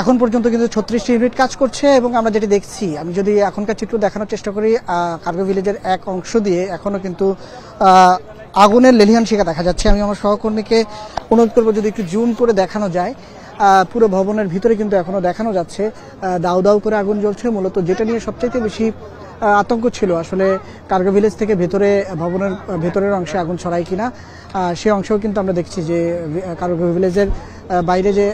এখন পর্যন্ত কিন্তু 36টি ইউনিট কাজ করছে এবং আমরা যেটি দেখছি, আমি যদি এখনকার চিত্র দেখানোর চেষ্টা করি, কার্গো ভিলেজের এক অংশ দিয়ে এখনো কিন্তু আগুনের লেলিহান শিখা দেখা যাচ্ছে। আমি আমার সহকর্মীকে অনুরোধ করবো যদি একটু জুম করে দেখানো যায়। পুরো ভবনের ভিতরে কিন্তু এখনো দেখানো যাচ্ছে দাউ দাউ করে আগুন জ্বলছে। মূলত যেটা নিয়ে সবচেয়ে বেশি আতঙ্ক ছিল আসলে কার্গো ভিলেজ থেকে ভেতরে ভবনের ভেতরের অংশে আগুন ছড়ায় কিনা, সে অংশেও কিন্তু আমরা দেখছি যে কার্গো ভিলেজের বাইরে যে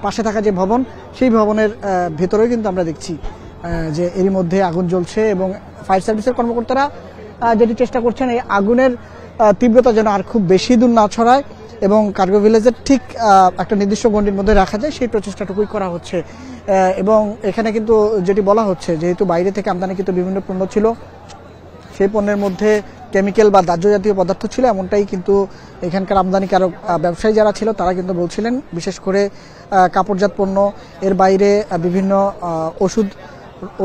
পাশে থাকা যে ভবন, সেই ভবনের ভেতরেও কিন্তু আমরা দেখছি যে এরই মধ্যে আগুন জ্বলছে এবং ফায়ার সার্ভিসের কর্মকর্তারা যেটি চেষ্টা করছেন এই আগুনের তীব্রতা যেন আর খুব বেশি দূর না ছড়ায় এবং কার্গো ভিলেজের ঠিক একটা নির্দিষ্ট গণ্ডির মধ্যে রাখা যায়, সেই প্রচেষ্টাটুকুই করা হচ্ছে। এবং এখানে কিন্তু যেটি বলা হচ্ছে, যেহেতু বাইরে থেকে আমদানিকৃত বিভিন্ন পণ্য ছিল, সেই পণ্যের মধ্যে কেমিক্যাল বা দাহ্য জাতীয় পদার্থ ছিল, এমনটাই কিন্তু এখানকার আমদানিকারক ব্যবসায়ী যারা ছিল তারা কিন্তু বলছিলেন। বিশেষ করে কাপড়জাত পণ্য, এর বাইরে বিভিন্ন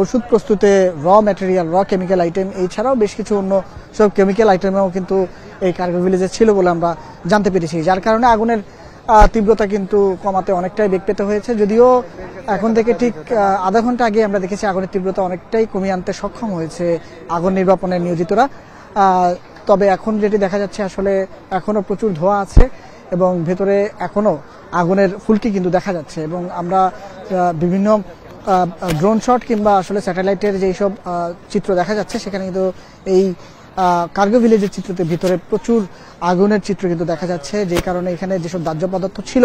ওষুধ প্রস্তুতে র ম্যাটেরিয়াল, র কেমিক্যাল আইটেম, এছাড়াও বেশ কিছু অন্য সব কেমিক্যাল আইটেমও কিন্তু এই কার্গো ভিলেজে ছিল বলে আমরা জানতে পেরেছি, যার কারণে আগুনের তীব্রতা কিন্তু কমাতে অনেকটাই বেগ পেতে হয়েছে। যদিও এখন থেকে ঠিক আধা ঘন্টা আগে আমরা দেখেছি আগুনের তীব্রতা অনেকটাই কমিয়ে আনতে সক্ষম হয়েছে আগুন নির্বাপনে নিয়োজিতরা। তবে এখন যেটি দেখা যাচ্ছে আসলে এখনো প্রচুর ধোঁয়া আছে এবং ভেতরে এখনো আগুনের ফুলকি কিন্তু দেখা যাচ্ছে এবং আমরা বিভিন্ন ড্রোন শট কিংবা আসলে স্যাটেলাইটের যেই সব চিত্র দেখা যাচ্ছে সেখানে কিন্তু এই কার্গো ভিলেজের চিত্রতে ভিতরে প্রচুর আগুনের চিত্র কিন্তু দেখা যাচ্ছে, যে কারণে এখানে যেসব দাহ্য পদার্থ ছিল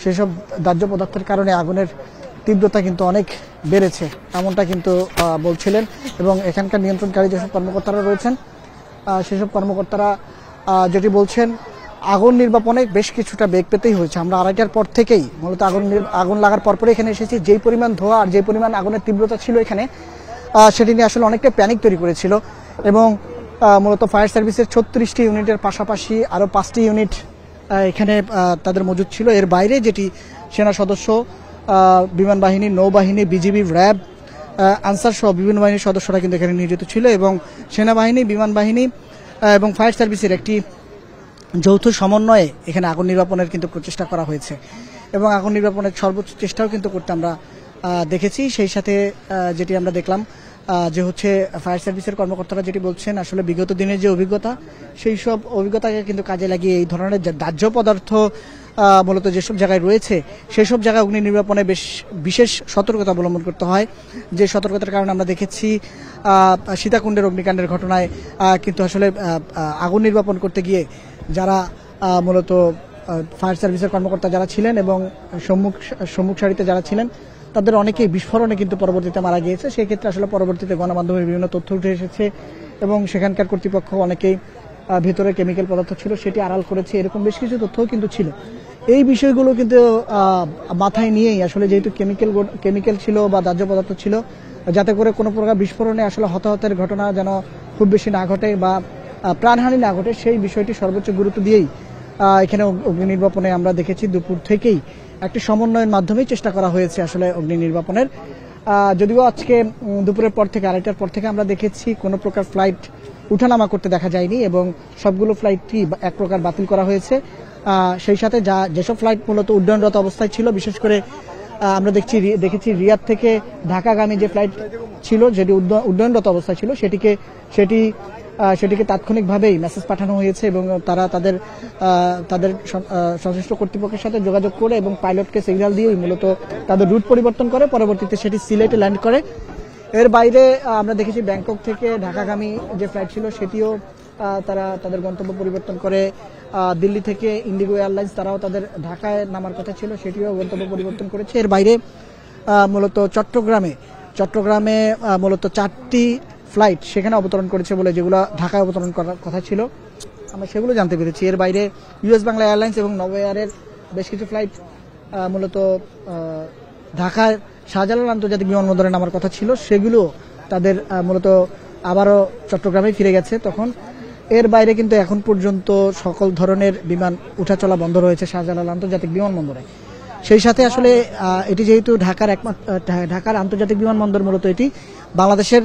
সেসব দাহ্য পদার্থের কারণে আগুনের তীব্রতা কিন্তু অনেক বেড়েছে, এমনটা কিন্তু বলছিলেন। এবং এখানকার নিয়ন্ত্রণকারী যেসব কর্মকর্তারা রয়েছেন সেসব কর্মকর্তারা যেটি বলছেন, আগুন নির্বাপনে বেশ কিছুটা বেগ পেতেই হয়েছে। আমরা 2:30টার পর থেকেই মূলত আগুন লাগার পরপরই এখানে এসেছি। যেই পরিমাণ ধোঁয়া আর যেই পরিমাণ আগুনের তীব্রতা ছিল এখানে, সেটি নিয়ে আসলে অনেকটা প্যানিক তৈরি করেছিল এবং মূলত ফায়ার সার্ভিসের 36টি ইউনিটের পাশাপাশি আরও 5টি ইউনিট এখানে তাদের মজুদ ছিল। এর বাইরে যেটি সেনা সদস্য, বিমান বাহিনী, নৌবাহিনী, বিজিবি, র্যাব, আনসার সহ বিভিন্ন বাহিনীর সদস্যরা কিন্তু এখানে নিয়োজিত ছিল এবং সেনাবাহিনী, বিমান বাহিনী এবং ফায়ার সার্ভিসের একটি যৌথ সমন্বয়ে এখানে আগুন নির্বাপনের কিন্তু প্রচেষ্টা করা হয়েছে এবং আগুন নির্বাপনের সর্বোচ্চ চেষ্টাও কিন্তু করতে আমরা দেখেছি। সেই সাথে যেটি আমরা দেখলাম যে হচ্ছে ফায়ার সার্ভিসের কর্মকর্তারা যেটি বলছেন, আসলে বিগত দিনের যে অভিজ্ঞতা, সেই সব অভিজ্ঞতাকে কিন্তু কাজে লাগিয়ে এই ধরনের দাহ্য পদার্থ মূলত যেসব জায়গায় রয়েছে সেই সব জায়গায় অগ্নি নির্বাপনে বিশেষ সতর্কতা অবলম্বন করতে হয়। যে সতর্কতার কারণে আমরা দেখেছি সীতাকুণ্ডের অগ্নিকাণ্ডের ঘটনায় কিন্তু আসলে আগুন নির্বাপন করতে গিয়ে যারা মূলত ফায়ার সার্ভিসের কর্মকর্তা যারা ছিলেন এবং সম্মুখ সারিতে যারা ছিলেন তাদের অনেকেই বিস্ফোরণে কিন্তু পরবর্তীতে মারা গিয়েছে। সেই ক্ষেত্রে আসলে পরবর্তীতে গণমাধ্যমের বিভিন্ন তথ্য উঠে এসেছে এবং সেখানকার কর্তৃপক্ষ অনেকেই ভেতরে কেমিক্যাল পদার্থ ছিল সেটি আড়াল করেছে, এরকম বেশ কিছু তথ্যও কিন্তু ছিল। এই বিষয়গুলো কিন্তু মাথায় নিয়েই আসলে যেহেতু কেমিক্যাল ছিল বা দাহ্য পদার্থ ছিল, যাতে করে কোনো প্রকার বিস্ফোরণে আসলে হতাহতের ঘটনা যেন খুব বেশি না ঘটে বা প্রাণহানি না ঘটে, সেই বিষয়টি সর্বোচ্চ গুরুত্ব দিয়েই এখানে অগ্নি নির্বাপনে আমরা দেখেছি দুপুর থেকেই একটি সমন্বয়ের মাধ্যমেই চেষ্টা করা হয়েছে আসলে অগ্নি নির্বাপনের। যদিও আজকে দুপুরের পর থেকে 2:30টার পর থেকে আমরা দেখেছি কোনো প্রকার ফ্লাইট উঠানামা করতে দেখা যায়নি এবং সবগুলো ফ্লাইটই এক প্রকার বাতিল করা হয়েছে। সেই সাথে যেসব ফ্লাইট মূলত উড্ডয়নরত অবস্থায় ছিল, বিশেষ করে আমরা দেখেছি রিয়াদ থেকে ঢাকাগামী যে ফ্লাইট ছিল যেটি উড্ডয়নরত অবস্থায় ছিল সেটিকে তাৎক্ষণিকভাবেই মেসেজ পাঠানো হয়েছে এবং তারা তাদের সংশ্লিষ্ট কর্তৃপক্ষের সাথে যোগাযোগ করে এবং পাইলটকে সিগন্যাল দিয়েই মূলত তাদের রুট পরিবর্তন করে পরবর্তীতে সেটি সিলেটে ল্যান্ড করে। এর বাইরে আমরা দেখেছি ব্যাংকক থেকে ঢাকাগামী যে ফ্লাইট ছিল সেটিও তারা তাদের গন্তব্য পরিবর্তন করে। দিল্লি থেকে ইন্ডিগো এয়ারলাইন্স তারাও তাদের ঢাকায় নামার কথা ছিল, সেটিও গন্তব্য পরিবর্তন করেছে। এর বাইরে মূলত চট্টগ্রামে মূলত 4টি ফ্লাইট সেখানে অবতরণ করেছে বলে, যেগুলো ঢাকায় অবতরণ করার কথা ছিল আমরা সেগুলো জানতে পেরেছি। এর বাইরে ইউএস বাংলা এয়ারলাইন্স এবং নভো এয়ারের বেশ কিছু ফ্লাইট মূলত ঢাকায় শাহজালাল আন্তর্জাতিক বিমানবন্দরে নামার কথা ছিল, সেগুলো তাদের মূলত আবারও চট্টগ্রামে ফিরে গেছে তখন। এর বাইরে কিন্তু এখন পর্যন্ত সকল ধরনের বিমান উঠা চলা বন্ধ রয়েছে শাহজালাল আন্তর্জাতিক বিমানবন্দরে। সেই সাথে আসলে এটি যেহেতু ঢাকার আন্তর্জাতিক বিমানবন্দর, মূলত এটি বাংলাদেশের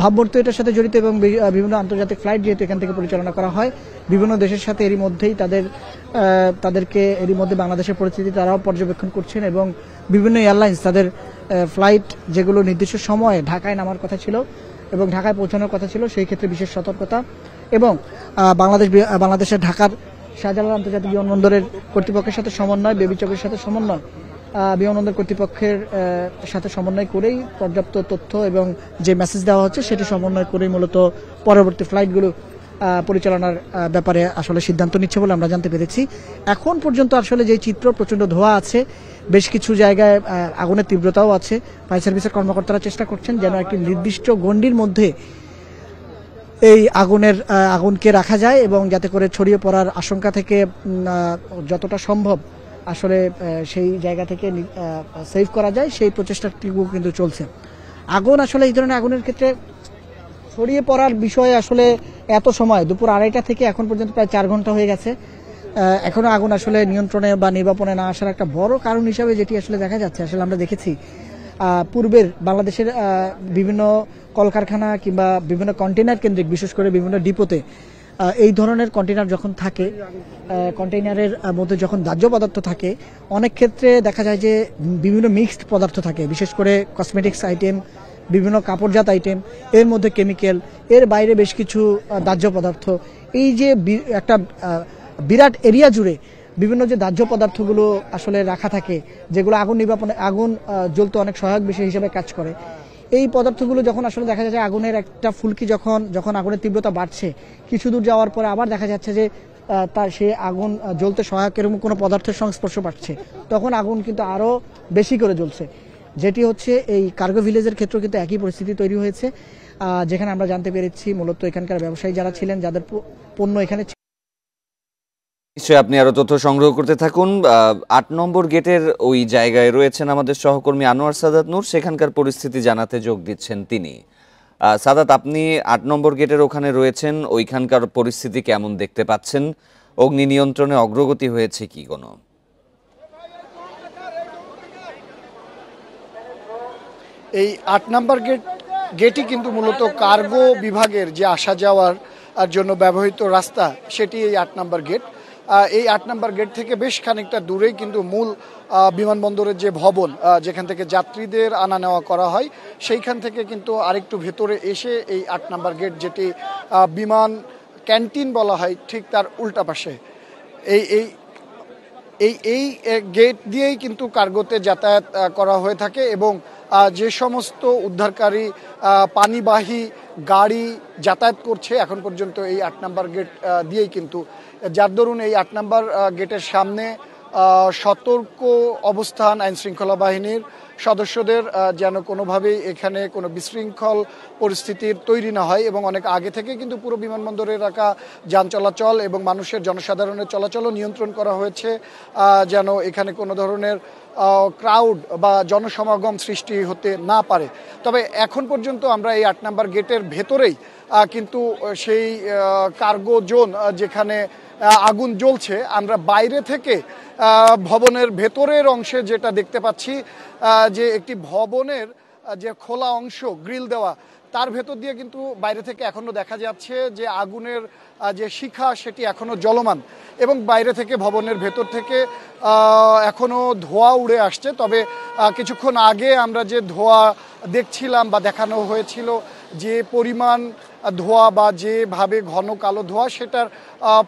ভাবমূর্তি এটার সাথে জড়িত এবং বিভিন্ন আন্তর্জাতিক ফ্লাইট যেহেতু এখান থেকে পরিচালনা করা হয় বিভিন্ন দেশের সাথে, এরই মধ্যেই তাদেরকে এরই মধ্যে বাংলাদেশের পরিস্থিতি তারাও পর্যবেক্ষণ করছেন এবং বিভিন্ন এয়ারলাইন্স তাদের ফ্লাইট যেগুলো নির্দিষ্ট সময়ে ঢাকায় নামার কথা ছিল এবং ঢাকায় পৌঁছানোর কথা ছিল সেই ক্ষেত্রে বিশেষ সতর্কতা এবং বাংলাদেশের ঢাকার শাহজালাল আন্তর্জাতিক বিমানবন্দরের কর্তৃপক্ষের সাথে সমন্বয়, বেবি চকের সাথে সমন্বয়, বিমানবন্দর কর্তৃপক্ষের সাথে সমন্বয় করেই পর্যাপ্ত তথ্য এবং যে মেসেজ দেওয়া হচ্ছে সেটি সমন্বয় করেই মূলত পরবর্তী ফ্লাইটগুলো পরিচালনার ব্যাপারে আসলে সিদ্ধান্ত নিচ্ছে বলে আমরা জানতে পেরেছি। এখন পর্যন্ত আসলে যে চিত্র, প্রচণ্ড ধোঁয়া আছে, বেশ কিছু জায়গায় আগুনের তীব্রতাও আছে। ফায়ার সার্ভিসের কর্মকর্তারা চেষ্টা করছেন যেন একটি নির্দিষ্ট গণ্ডির মধ্যে এই আগুনকে রাখা যায় এবং যাতে করে ছড়িয়ে পড়ার আশঙ্কা থেকে যতটা সম্ভব আসলে সেই জায়গা থেকে সেভ করা যায় সেই প্রচেষ্টাটিও কিন্তু চলছে। আগুন আসলে এই ধরনের আগুনের ক্ষেত্রে ছড়িয়ে পড়ার বিষয়ে আসলে এত সময় দুপুর 2:30 থেকে এখন পর্যন্ত প্রায় 4 ঘন্টা হয়ে গেছে, এখনো আগুন আসলে নিয়ন্ত্রণে বা নির্বাপনে না আসার একটা বড় কারণ হিসাবে যেটি আসলে দেখা যাচ্ছে, আসলে আমরা দেখেছি পূর্বের বাংলাদেশের বিভিন্ন কলকারখানা কিংবা বিভিন্ন কন্টেইনার কেন্দ্রিক, বিশেষ করে বিভিন্ন ডিপোতে এই ধরনের কন্টেইনার যখন থাকে, কন্টেইনারের মধ্যে যখন দাহ্য পদার্থ থাকে, অনেক ক্ষেত্রে দেখা যায় যে বিভিন্ন মিক্সড পদার্থ থাকে, বিশেষ করে কসমেটিক্স আইটেম, বিভিন্ন কাপড়জাত আইটেম, এর মধ্যে কেমিক্যাল, এর বাইরে বেশ কিছু দাহ্য পদার্থ। এই যে একটা বিরাট এরিয়া জুড়ে বিভিন্ন যে দাহ্য পদার্থগুলো আসলে রাখা থাকে, যেগুলো আগুন জ্বলতে অনেক সহায়ক বিষয় হিসেবে কাজ করে, এই পদার্থগুলো যখন আসলে দেখা যাচ্ছে আগুনের একটা ফুলকি যখন আগুনের তীব্রতা বাড়ছে, কিছু দূর যাওয়ার পরে আবার দেখা যাচ্ছে যে তার সে আগুন জ্বলতে সহায়ক এরকম কোনো পদার্থের সংস্পর্শ পাচ্ছে, তখন আগুন কিন্তু আরো বেশি করে জ্বলছে। যেটি হচ্ছে এই কার্গো ভিলেজের ক্ষেত্রে কিন্তু একই পরিস্থিতি তৈরি হয়েছে, যেখানে আমরা জানতে পেরেছি মূলত এখানকার ব্যবসায়ী যারা ছিলেন, যাদের পণ্য এখানে। নিশ্চয়ই আপনি আরো তথ্য সংগ্রহ করতে থাকুন। 8 নম্বর গেটের ওই জায়গায় রয়েছেন আমাদের সহকর্মী আনোয়ার সাদাত নূর, সেখানকার পরিস্থিতি জানাতে যোগ দিচ্ছেন তিনি। সাদাত, আপনি 8 নম্বর গেটের ওখানে রয়েছেন, ওইখানকার পরিস্থিতি কেমন দেখতে পাচ্ছেন? অগ্নি নিয়ন্ত্রণে অগ্রগতি হয়েছে কি কোনো? এই 8 নম্বর গেটই কিন্তু মূলত কার্গো বিভাগের যে আসা যাওয়ার জন্য ব্যবহৃত রাস্তা, সেটি এই 8 নম্বর গেট। এই 8 নম্বর গেট থেকে বেশ খানিকটা দূরেই কিন্তু মূল বিমানবন্দরের যে ভবন, যেখান থেকে যাত্রীদের আনা নেওয়া করা হয়, সেইখান থেকে কিন্তু আরেকটু ভেতরে এসে এই 8 নম্বর গেট, যেটি বিমান ক্যান্টিন বলা হয়, ঠিক তার উল্টা পাশে এই গেট দিয়েই কিন্তু কার্গোতে যাতায়াত করা হয়ে থাকে এবং যে সমস্ত উদ্ধারকারী পানিবাহী গাড়ি যাতায়াত করছে এখন পর্যন্ত এই 8 নম্বর গেট দিয়েই কিন্তু, যার দরুন এই 8 নম্বর গেটের সামনে সতর্ক অবস্থান আইনশৃঙ্খলা বাহিনীর সদস্যদের, যেন কোনোভাবেই এখানে কোনো বিশৃঙ্খল পরিস্থিতির তৈরি না হয় এবং অনেক আগে থেকে কিন্তু পুরো বিমানবন্দরে রাখা যান চলাচল এবং জনসাধারণের চলাচলও নিয়ন্ত্রণ করা হয়েছে, যেন এখানে কোনো ধরনের ক্রাউড বা জনসমাগম সৃষ্টি হতে না পারে। তবে এখন পর্যন্ত আমরা এই 8 নম্বর গেটের ভেতরেই কিন্তু সেই কার্গো জোন যেখানে আগুন জ্বলছে, আমরা বাইরে থেকে ভবনের ভেতরের অংশে যেটা দেখতে পাচ্ছি, যে একটি ভবনের যে খোলা অংশ গ্রিল দেওয়া, তার ভেতর দিয়ে কিন্তু বাইরে থেকে এখনো দেখা যাচ্ছে যে আগুনের যে শিখা সেটি এখনো জ্বলমান এবং বাইরে থেকে ভবনের ভেতর থেকে এখনো ধোঁয়া উড়ে আসছে। তবে কিছুক্ষণ আগে আমরা যে ধোঁয়া দেখছিলাম বা দেখানো হয়েছিল, যে পরিমাণ ধোঁয়া বা যেভাবে ঘন কালো ধোঁয়া, সেটার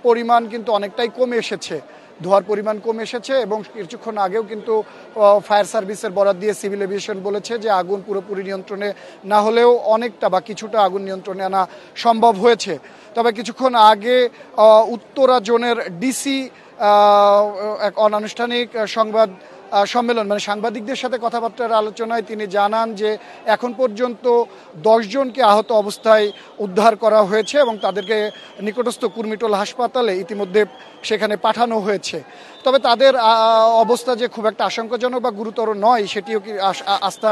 পরিমাণ কিন্তু অনেকটাই কমে এসেছে, ধোঁয়ার পরিমাণ কমে এসেছে এবং কিছুক্ষণ আগেও কিন্তু ফায়ার সার্ভিসের বরাত দিয়ে সিভিল এভিয়েশন বলেছে যে আগুন পুরোপুরি নিয়ন্ত্রণে না হলেও অনেকটা বা কিছুটা আগুন নিয়ন্ত্রণে আনা সম্ভব হয়েছে। তবে কিছুক্ষণ আগে উত্তরা জোনের ডিসি এক অনানুষ্ঠানিক সম্মেলন মানে সাংবাদিকদের সাথে কথাবার্তার আলোচনায় তিনি জানান যে এখন পর্যন্ত 10 জনকে আহত অবস্থায় উদ্ধার করা হয়েছে এবং তাদেরকে নিকটস্থ কুর্মিটোল হাসপাতালে ইতিমধ্যে সেখানে পাঠানো হয়েছে। তবে তাদের অবস্থা যে খুব একটা আশঙ্কাজনক বা গুরুতর নয়, সেটিও কি আস্থা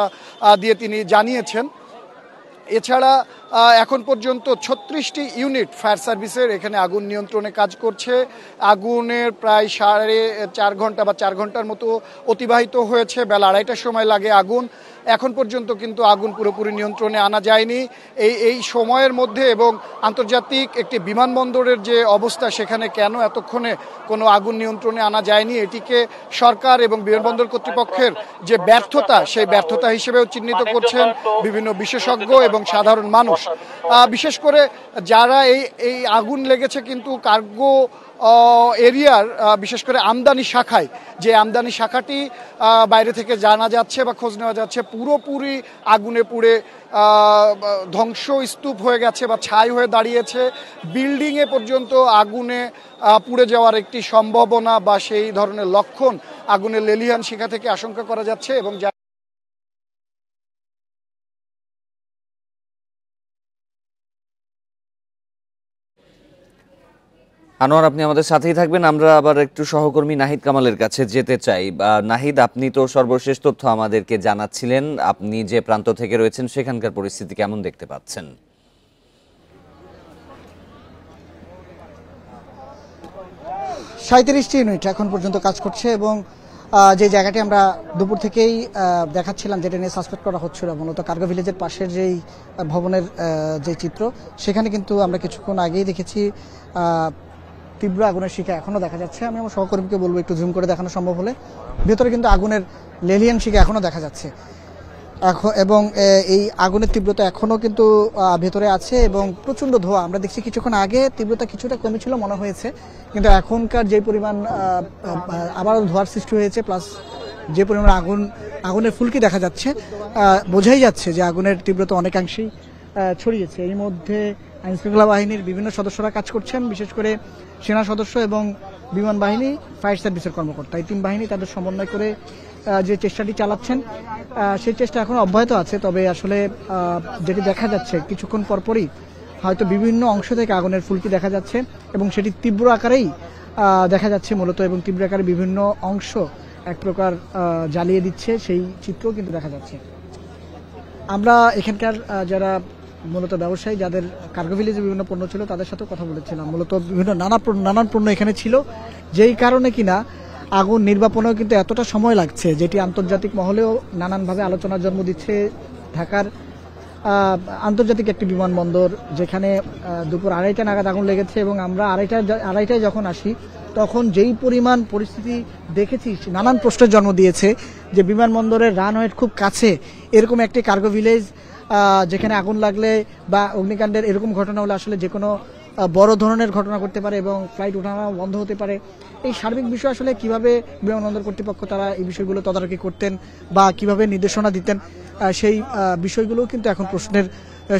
দিয়ে তিনি জানিয়েছেন। এছাড়া এখন পর্যন্ত 36টি ইউনিট ফায়ার সার্ভিসের এখানে আগুন নিয়ন্ত্রণে কাজ করছে। আগুনের প্রায় 4.5 ঘন্টা বা 4 ঘন্টার মতো অতিবাহিত হয়েছে। বেলা 2:30টার সময় লাগে আগুন। এখন পর্যন্ত কিন্তু আগুন পুরোপুরি নিয়ন্ত্রণে আনা যায়নি। এই সময়ের মধ্যে এবং আন্তর্জাতিক একটি বিমানবন্দরের যে অবস্থা, সেখানে কেন এতক্ষণে কোনো আগুন নিয়ন্ত্রণে আনা যায়নি, এটিকে সরকার এবং বিমানবন্দর কর্তৃপক্ষের যে ব্যর্থতা, সেই ব্যর্থতা হিসেবেও চিহ্নিত করছেন বিভিন্ন বিশেষজ্ঞ এবং সাধারণ মানুষ। বিশেষ করে যারা এই আগুন লেগেছে কিন্তু কার্গো এরিয়ার, বিশেষ করে আমদানি শাখায়, যে আমদানি শাখাটি বাইরে থেকে জানা যাচ্ছে বা খোঁজ নেওয়া যাচ্ছে পুরোপুরি আগুনে পুড়ে ধ্বংসস্তূপ হয়ে গেছে বা ছাই হয়ে দাঁড়িয়েছে। বিল্ডিংয়ে পর্যন্ত আগুনে পুড়ে যাওয়ার একটি সম্ভাবনা বা সেই ধরনের লক্ষণ আগুনের লেলিহান শিখা থেকে আশঙ্কা করা যাচ্ছে। এবং আনোয়ার, আপনি আমাদের সাথেই থাকবেন। আমরা আবার একটু সহকর্মী নাহিদ কামালের কাছে যেতে চাই। নাহিদ, আপনি তো সর্বশেষ তথ্য আমাদেরকে জানাচ্ছিলেন। আপনি যে প্রান্ত থেকে রয়েছেন সেখানকার পরিস্থিতি কেমন দেখতে পাচ্ছেন? 37টি ইউনিট এখন পর্যন্ত কাজ করছে এবং যে জায়গাটি আমরা দুপুর থেকেই দেখাচ্ছিলাম, যেটা নিয়ে সাসপেক্ট করা হচ্ছিল, মূলত কার্গো ভিলেজের পাশের যেই ভবনের যে চিত্র, সেখানে কিন্তু আমরা কিছুক্ষণ আগেই দেখেছি তীব্র আগুনের শিখা এখনও দেখা যাচ্ছে। আমি আমার সহকর্মীকে বলবো একটু জুম করে দেখানো সম্ভব হলে। ভেতরে কিন্তু আগুনের লেলিয়ান শিখা এখনও দেখা যাচ্ছে এবং এই আগুনের তীব্রতা এখনও কিন্তু ভেতরে আছে এবং প্রচণ্ড ধোঁয়া। আমরা দেখছি কিছুক্ষণ আগে তীব্রতা কিছুটা কমেছিল মনে হয়েছে, কিন্তু এখনকার যে পরিমাণ আবারও ধোঁয়ার সৃষ্টি হয়েছে, প্লাস যে পরিমাণ আগুনের ফুলকি দেখা যাচ্ছে, বোঝাই যাচ্ছে যে আগুনের তীব্রতা অনেকাংশেই ছড়িয়েছে। এই মধ্যে আইনশৃঙ্খলা বাহিনীর বিভিন্ন সদস্যরা কাজ করছেন, বিশেষ করে সেনা সদস্য এবং বিমান বাহিনী, ফায়ার সার্ভিসের কর্মকর্তা। এই তিন বাহিনী তাদের সমন্বয় করে যে চেষ্টাটি চালাচ্ছেন, সেই চেষ্টা এখনো অব্যাহত আছে। তবে আসলে যেটি দেখা যাচ্ছে, কিছুক্ষণ পরপরই হয়তো বিভিন্ন অংশ থেকে আগুনের ফুলকি দেখা যাচ্ছে এবং সেটি তীব্র আকারেই দেখা যাচ্ছে মূলত, এবং তীব্র আকারে বিভিন্ন অংশ এক প্রকার জ্বালিয়ে দিচ্ছে, সেই চিত্রও কিন্তু দেখা যাচ্ছে। আমরা এখানকার যারা মূলত ব্যবসায়ী, যাদের কার্গো ভিলেজে বিভিন্ন পণ্য ছিল, তাদের সাথেও কথা বলেছিলাম। মূলত বিভিন্ন নানান পণ্য এখানে ছিল, যেই কারণে কিনা আগুন নির্বাপনেও কিন্তু এতটা সময় লাগছে, যেটি আন্তর্জাতিক মহলেও নানানভাবে আলোচনার জন্ম দিচ্ছে। ঢাকার আন্তর্জাতিক একটি বিমানবন্দর, যেখানে দুপুর 2:30 নাগাদ আগুন লেগেছে এবং আমরা আড়াইটায় যখন আসি, তখন যেই পরিমাণ পরিস্থিতি দেখেছি, নানান প্রশ্নের জন্ম দিয়েছে যে বিমানবন্দরের রানওয়ের খুব কাছে এরকম একটি কার্গো ভিলেজ, যেখানে আগুন লাগলে বা অগ্নিকাণ্ডের এরকম ঘটনা হলে আসলে যে কোনো বড় ধরনের ঘটনা ঘটতে পারে এবং ফ্লাইট ওঠানো বন্ধ হতে পারে। এই সার্বিক বিষয় আসলে কিভাবে বিমানবন্দর কর্তৃপক্ষ তারা এই বিষয়গুলো তদারকি করতেন বা কিভাবে নির্দেশনা দিতেন, সেই বিষয়গুলো কিন্তু এখন প্রশ্নের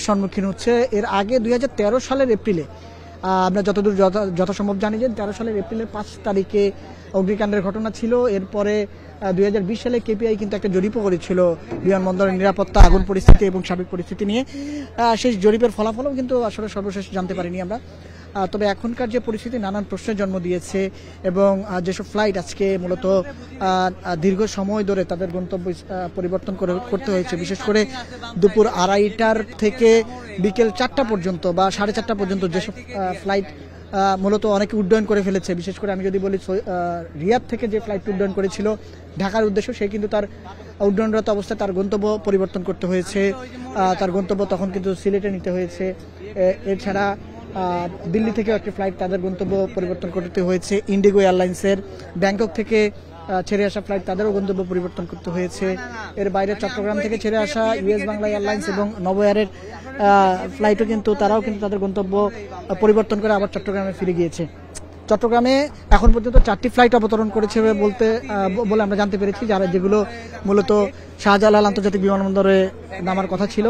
সম্মুখীন হচ্ছে। এর আগে 2013 সালের এপ্রিলে, আমরা যতদূর যথাসম্ভব জানি যে 13 সালের এপ্রিলের 5 তারিখে অগ্নিকাণ্ডের ঘটনা ছিল। এরপরে 2020 সালে কেপিআই কিন্তু একটা জরিপও করেছিল বিমানবন্দরের নিরাপত্তা, আগুন পরিস্থিতি এবং সার্বিক পরিস্থিতি নিয়ে। সেই জরিপের ফলাফলও কিন্তু আসলে সর্বশেষ জানতে পারিনি আমরা। তবে এখনকার যে পরিস্থিতি নানান প্রশ্নের জন্ম দিয়েছে এবং যেসব ফ্লাইট আজকে মূলত দীর্ঘ সময় ধরে তাদের গন্তব্য পরিবর্তন করতে হয়েছে, বিশেষ করে দুপুর 2:30টার থেকে বিকেল 4টা পর্যন্ত বা 4:30টা পর্যন্ত যেসব ফ্লাইট মূলত অনেকে উড্ডয়ন করে ফেলেছে। বিশেষ করে আমি যদি বলি, রিয়াদ থেকে যে ফ্লাইট উড্ডয়ন করেছিল ঢাকার উদ্দেশ্য, সে কিন্তু তার উড্ডয়নরত অবস্থায় তার গন্তব্য পরিবর্তন করতে হয়েছে। তার গন্তব্য তখন কিন্তু সিলেটে নিতে হয়েছে। এছাড়া দিল্লি থেকে একটি ফ্লাইট তাদের গন্তব্য পরিবর্তন করতে হয়েছে। ইন্ডিগো এয়ারলাইন্সের ব্যাংকক থেকে ছেড়ে আসা ফ্লাইট, তাদেরও গন্তব্য পরিবর্তন করতে হয়েছে। এর বাইরে চট্টগ্রাম থেকে ছেড়ে আসা ইউএস বাংলা এয়ারলাইন্স এবং নভো এয়ারের ফ্লাইটও কিন্তু তারাও কিন্তু তাদের গন্তব্য পরিবর্তন করে আবার চট্টগ্রামে ফিরে গিয়েছে। চট্টগ্রামে এখন পর্যন্ত 4টি ফ্লাইট অবতরণ করেছে বলে আমরা জানতে পেরেছি, যেগুলো মূলত শাহজালাল আন্তর্জাতিক বিমানবন্দরে নামার কথা ছিল।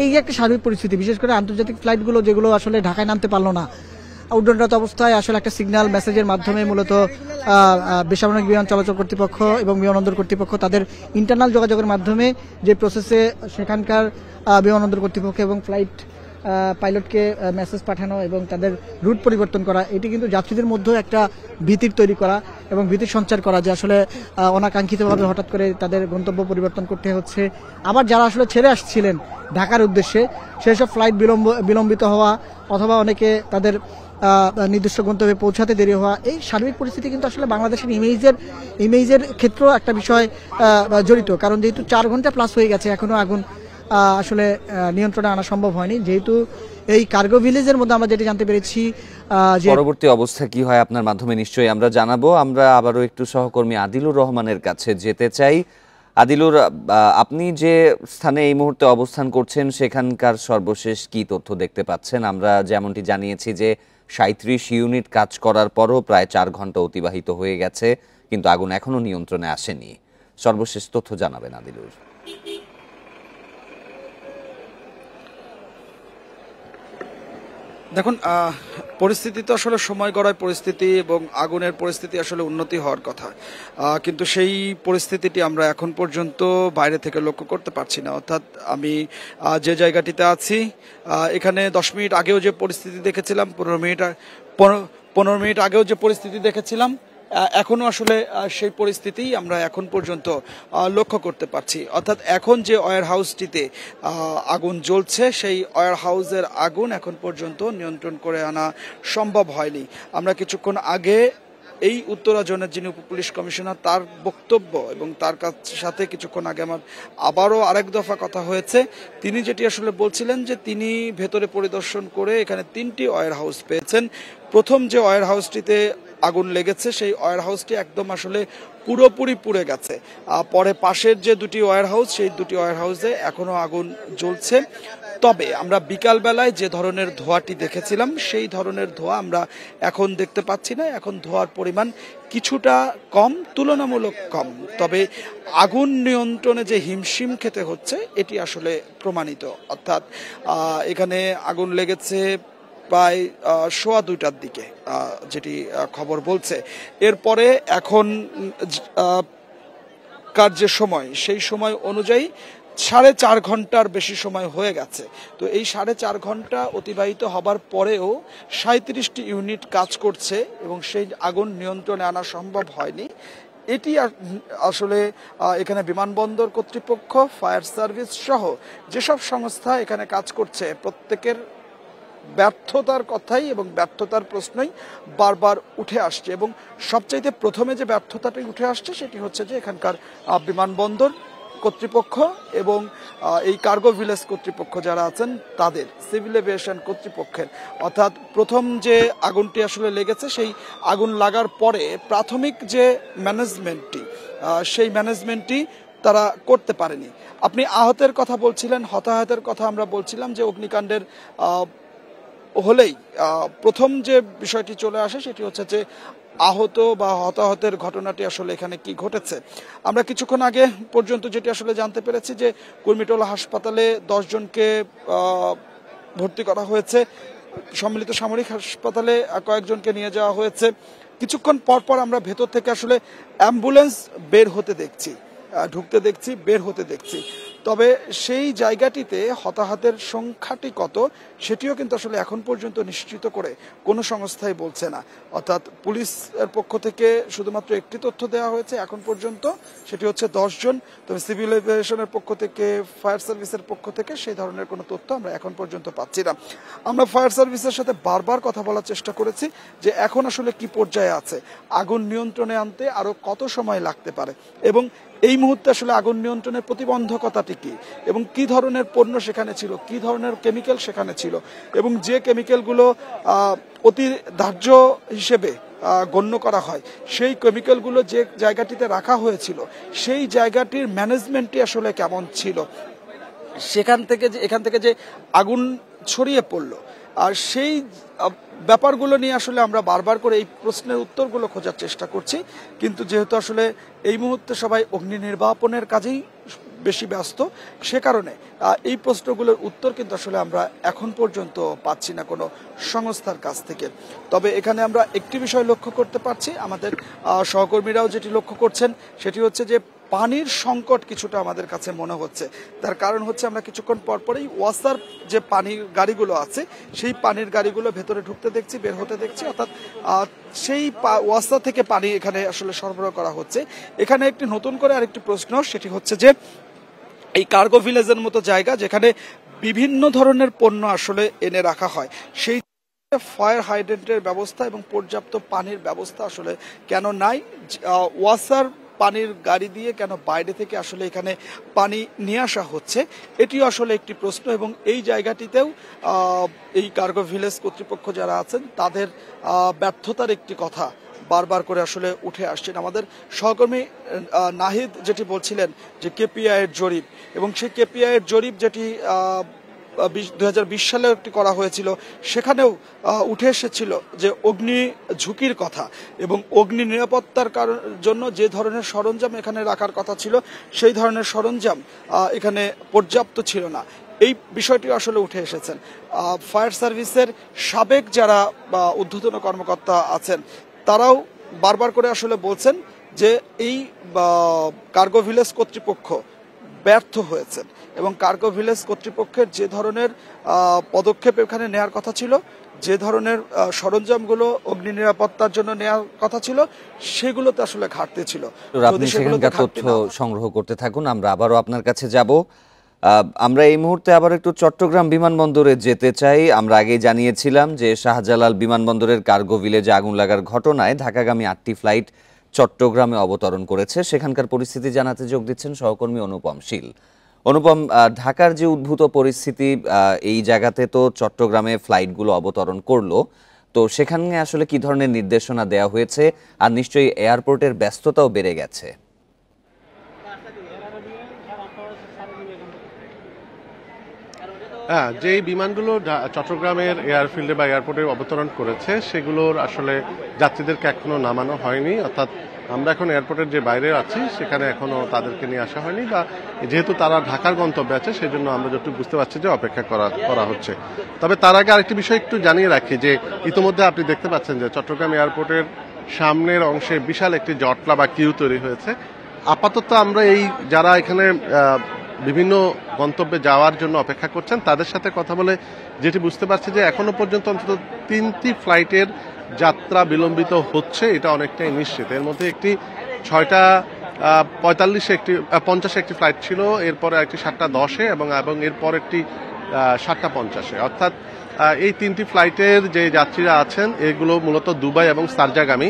এই যে একটা সার্বিক পরিস্থিতি, বিশেষ করে আন্তর্জাতিক ফ্লাইটগুলো যেগুলো আসলে ঢাকায় নামতে পারলো না, উড্ডয়নরত অবস্থায় আসলে একটা সিগন্যাল মেসেজের মাধ্যমে মূলত বেসামরিক বিমান চলাচল কর্তৃপক্ষ এবং বিমানবন্দর কর্তৃপক্ষ তাদের ইন্টারনাল যোগাযোগের মাধ্যমে যে প্রসেসে সেখানকার বিমানবন্দর কর্তৃপক্ষ এবং ফ্লাইট পাইলটকে মেসেজ পাঠানো এবং তাদের রুট পরিবর্তন করা, এটি কিন্তু যাত্রীদের মধ্যে একটা ভীতির তৈরি করা এবং ভীতির সঞ্চার করা যে আসলে অনাকাঙ্ক্ষিতভাবে হঠাৎ করে তাদের গন্তব্য পরিবর্তন করতে হচ্ছে। আবার যারা আসলে ছেড়ে আসছিলেন ঢাকার উদ্দেশ্যে সেসব ফ্লাইট বিলম্বিত হওয়া অথবা অনেকে তাদের নির্দিষ্ট গন্তব্যে পৌঁছাতে দেরি হওয়া, এই সার্বিক পরিস্থিতি কিন্তু আসলে বাংলাদেশের ইমেজের ক্ষেত্রেও একটা বিষয় জড়িত। কারণ যেহেতু 4 ঘন্টা প্লাস হয়ে গেছে এখনো আগুন আসলে নিয়ন্ত্রণে আনা সম্ভব হয়নি। যেহেতু এই কার্গো ভিলেজের মধ্যে আমরা যেটি জানতে পেরেছি যে পরবর্তী অবস্থা কি হয় আপনার মাধ্যমে নিশ্চয়ই আমরা জানাবো। আমরা আবারও একটু সহকর্মী আদিলুর রহমানের কাছে যেতে চাই। আদিলুর, আপনি যে স্থানে এই মুহূর্তে অবস্থান করছেন সেখানকার সর্বশেষ কি তথ্য দেখতে পাচ্ছেন? আমরা যেমনটি জানিয়েছি যে 37 ইউনিট কাজ করার পরও প্রায় 4 ঘন্টা অতিবাহিত হয়ে গেছে, কিন্তু আগুন এখনো নিয়ন্ত্রণে আসেনি। সর্বশেষ তথ্য জানাবেন আদিলুর। দেখুন, পরিস্থিতি তো আসলে সময় গড়ায় পরিস্থিতি এবং আগুনের পরিস্থিতি আসলে উন্নতি হওয়ার কথা, কিন্তু সেই পরিস্থিতিটি আমরা এখন পর্যন্ত বাইরে থেকে লক্ষ্য করতে পারছি না। অর্থাৎ আমি যে জায়গাটিতে আছি এখানে 10 মিনিট আগেও যে পরিস্থিতি দেখেছিলাম, 15 মিনিট আগেও যে পরিস্থিতি দেখেছিলাম, এখনো আসলে সেই পরিস্থিতি আমরা এখন পর্যন্ত লক্ষ্য করতে পারছি। অর্থাৎ এখন যে ওয়্যার হাউসটিতে আগুন জ্বলছে সেই ওয়্যার হাউসের আগুন এখন পর্যন্ত নিয়ন্ত্রণ করে আনা সম্ভব হয়নি। আমরা কিছুক্ষণ আগে এই উত্তরা জোনের যিনি উপপুলিশ কমিশনার তার বক্তব্য এবং তার সাথে কিছুক্ষণ আগে আমার আবারও আরেক দফা কথা হয়েছে। তিনি যেটি আসলে বলছিলেন যে তিনি ভেতরে পরিদর্শন করে এখানে 3টি ওয়্যার হাউস পেয়েছেন। প্রথম যে ওয়্যার হাউসটিতে আগুন লেগেছে সেই ওয়্যার হাউসটি একদম আসলে পুরোপুরি পুড়ে গেছে। পরে পাশের যে 2টি ওয়্যার হাউস সেই 2টি ওয়্যার হাউসে এখনো আগুন জ্বলছে। তবে আমরা বিকাল বেলায় যে ধরনের ধোঁয়াটি দেখেছিলাম সেই ধরনের ধোঁয়া আমরা এখন দেখতে পাচ্ছি না। এখন ধোঁয়ার পরিমাণ কিছুটা কম, তুলনামূলক কম। তবে আগুন নিয়ন্ত্রণে যে হিমশিম খেতে হচ্ছে এটি আসলে প্রমাণিত। অর্থাৎ এখানে আগুন লেগেছে প্রায় 1:15টার দিকে যেটি খবর বলছে। এরপরে এখন কার যে সময় সেই সময় অনুযায়ী 4.5 ঘন্টার বেশি সময় হয়ে গেছে। তো এই 4.5 ঘন্টা অতিবাহিত হবার পরেও 37টি ইউনিট কাজ করছে এবং সেই আগুন নিয়ন্ত্রণে আনা সম্ভব হয়নি। এটি আসলে এখানে বিমানবন্দর কর্তৃপক্ষ, ফায়ার সার্ভিস সহ যেসব সংস্থা এখানে কাজ করছে প্রত্যেকের ব্যর্থতার কথাই এবং ব্যর্থতার প্রশ্নই বারবার উঠে আসছে। এবং সবচাইতে প্রথমে যে ব্যর্থতাটি উঠে আসছে সেটি হচ্ছে যে এখানকার বিমানবন্দর কর্তৃপক্ষ এবং এই কার্গো ভিলেজ কর্তৃপক্ষ যারা আছেন তাদের, সিভিল এভিয়েশন কর্তৃপক্ষের। অর্থাৎ প্রথম যে আগুনটি আসলে লেগেছে সেই আগুন লাগার পরে প্রাথমিক যে ম্যানেজমেন্টটি সেই ম্যানেজমেন্টটি তারা করতে পারেনি। আপনি আহতের কথা বলছিলেন, হতাহতের কথা আমরা বলছিলাম যে অগ্নিকাণ্ডের হলেই প্রথম যে বিষয়টি চলে আসে সেটি হচ্ছে যে আহত বা হতাহতের ঘটনাটি আসলে এখানে কি ঘটেছে। আমরা কিছুক্ষণ আগে পর্যন্ত যেটি আসলে জানতে পেরেছি যে কুর্মিটোলা হাসপাতালে 10 জনকে ভর্তি করা হয়েছে, সম্মিলিত সামরিক হাসপাতালে কয়েকজনকে নিয়ে যাওয়া হয়েছে। কিছুক্ষণ পর আমরা ভেতর থেকে আসলে অ্যাম্বুলেন্স বের হতে দেখছি, ঢুকতে দেখছি, বের হতে দেখছি। তবে সেই জায়গাটিতে হতাহতের সংখ্যাটি কত সেটিও কিন্তু আসলে এখন পর্যন্ত নিশ্চিত করে কোনো সংস্থাই বলছে না। অর্থাৎ পুলিশের পক্ষ থেকে শুধুমাত্র একটি তথ্য দেওয়া হয়েছে এখন পর্যন্ত, সেটি হচ্ছে 10 জন। তবে সিভিল এভিয়েশনের পক্ষ থেকে, ফায়ার সার্ভিসের পক্ষ থেকে সেই ধরনের কোনো তথ্য আমরা এখন পর্যন্ত পাচ্ছি না। আমরা ফায়ার সার্ভিসের সাথে বারবার কথা বলার চেষ্টা করেছি যে এখন আসলে কি পর্যায়ে আছে, আগুন নিয়ন্ত্রণে আনতে আরো কত সময় লাগতে পারে এবং এই মুহূর্তে আসলে আগুন নিয়ন্ত্রণের প্রতিবন্ধকতাটি কি এবং কি ধরনের পণ্য সেখানে ছিল, কি ধরনের কেমিক্যাল সেখানে ছিল এবং যে কেমিক্যালগুলো অতি ধার্য হিসেবে গণ্য করা হয় সেই কেমিক্যালগুলো যে জায়গাটিতে রাখা হয়েছিল সেই জায়গাটির ম্যানেজমেন্টটি আসলে কেমন ছিল, এখান থেকে যে আগুন ছড়িয়ে পড়লো আর সেই ব্যাপারগুলো নিয়ে আসলে আমরা বারবার করে এই প্রশ্নের উত্তরগুলো খোঁজার চেষ্টা করছি। কিন্তু যেহেতু আসলে এই মুহূর্তে সবাই অগ্নি নির্বাপনের কাজেই বেশি ব্যস্ত, সে কারণে এই প্রশ্নগুলোর উত্তর কিন্তু আসলে আমরা এখন পর্যন্ত পাচ্ছি না কোনো সংস্থার কাছ থেকে। তবে এখানে আমরা একটি বিষয় লক্ষ্য করতে পারছি, আমাদের সহকর্মীরাও যেটি লক্ষ্য করছেন সেটি হচ্ছে যে পানির সংকট কিছুটা আমাদের কাছে মনে হচ্ছে। তার কারণ হচ্ছে আমরা কিছুক্ষণ পরপরই ওয়াসার যে পানির গাড়িগুলো আছে সেই পানির গাড়িগুলো ভেতরে ঢুকতে দেখছি, বের হতে দেখছি, অর্থাৎ সেই ওয়াসা থেকে পানি এখানে আসলে সরবরাহ করা হচ্ছে। এখানে একটি নতুন করে আরেকটি প্রশ্ন, সেটি হচ্ছে যে এই কার্গো ভিলেজের মতো জায়গা যেখানে বিভিন্ন ধরনের পণ্য আসলে এনে রাখা হয়, সেই ফায়ার হাইড্রেন্টের ব্যবস্থা এবং পর্যাপ্ত পানির ব্যবস্থা আসলে কেন নাই? ওয়াসার পানির গাড়ি দিয়ে কেন বাইরে থেকে আসলে এখানে পানি নিয়ে আসা হচ্ছে, এটিও আসলে একটি প্রশ্ন। এবং এই জায়গাটিতেও এই কার্গো ভিলেজ কর্তৃপক্ষ যারা আছেন তাদের ব্যর্থতার একটি কথা বারবার করে আসলে উঠে আসছেন। আমাদের সহকর্মী নাহিদ যেটি বলছিলেন যে কেপিআই এর জরিপ, এবং সেই কেপিআই এর জরিপ যেটি 2020 সালে একটি করা হয়েছিল, সেখানেও উঠে এসেছিল যে অগ্নি ঝুঁকির কথা এবং অগ্নি নিরাপত্তার জন্য যে ধরনের সরঞ্জাম এখানে রাখার কথা ছিল সেই ধরনের সরঞ্জাম এখানে পর্যাপ্ত ছিল না। এই বিষয়টি আসলে উঠে এসেছেন। ফায়ার সার্ভিসের সাবেক যারা ঊর্ধ্বতন কর্মকর্তা আছেন তারাও বারবার করে আসলে বলছেন যে এই কার্গো ভিলেজ কর্তৃপক্ষ ব্যর্থ হয়েছেন এবং কার্গো ভিলেজ কর্তৃপক্ষের যে ধরনের পদক্ষেপ এখানে নেওয়ার কথা ছিল, যে ধরনের সরঞ্জামগুলো অগ্নি নিরাপত্তার জন্য নেওয়ার কথা ছিল, সেগুলোতে আসলে ঘাটতি ছিল। আপনি সেখানকার তথ্য সংগ্রহ করতে থাকুন, আমরা আবারও আপনার কাছে যাব। আমরা এই মুহূর্তে আবার একটু চট্টগ্রাম বিমানবন্দরে যেতে চাই। আমরা আগেই জানিয়েছিলাম যে শাহজালাল বিমানবন্দরের কার্গো ভিলেজে আগুন লাগার ঘটনায় ঢাকাগামী 8টি ফ্লাইট চট্টগ্রামে অবতরণ করেছে। সেখানকার পরিস্থিতি জানাতে যোগ দিচ্ছেন সহকর্মী অনুপম শীল। অনুপম, ঢাকার যে উদ্ভূত পরিস্থিতি, এই জায়গাতে তো চট্টগ্রামে ফ্লাইটগুলো অবতরণ করলো, তো সেখানে আসলে কি ধরনের নির্দেশনা দেওয়া হয়েছে? আর নিশ্চয়ই এয়ারপোর্টের ব্যস্ততাও বেড়ে গেছে। হ্যাঁ, যেই বিমানগুলো চট্টগ্রামের এয়ারফিল্ডে বা এয়ারপোর্টে অবতরণ করেছে সেগুলোর আসলে যাত্রীদেরকে এখনো নামানো হয়নি, অর্থাৎ আমরা এখন এয়ারপোর্টের যে বাইরে আছি সেখানে এখনো তাদেরকে নিয়ে আসা হয়নি, বা যেহেতু তারা ঢাকার গন্তব্যে আছে সেই জন্য আমরা যতটুকু বুঝতে পারছি যে অপেক্ষা করা হচ্ছে। তবে তার আগে আরেকটি বিষয় একটু জানিয়ে রাখি যে ইতিমধ্যে আপনি দেখতে পাচ্ছেন যে চট্টগ্রাম এয়ারপোর্টের সামনের অংশে বিশাল একটি জটলা বা কিউ তৈরি হয়েছে। আপাতত আমরা এই যারা এখানে বিভিন্ন গন্তব্যে যাওয়ার জন্য অপেক্ষা করছেন তাদের সাথে কথা বলে যেটি বুঝতে পারছি যে এখনো পর্যন্ত অন্তত 3টি ফ্লাইটের যাত্রা বিলম্বিত হচ্ছে, এটা অনেকটাই নিশ্চিত। এর মধ্যে একটি 6:45 একটি ফ্লাইট ছিল, এরপরে একটি 7:10 এবং এরপর একটি 7:50। অর্থাৎ এই 3টি ফ্লাইটের যে যাত্রীরা আছেন এগুলো মূলত দুবাই এবং শারজাগামী,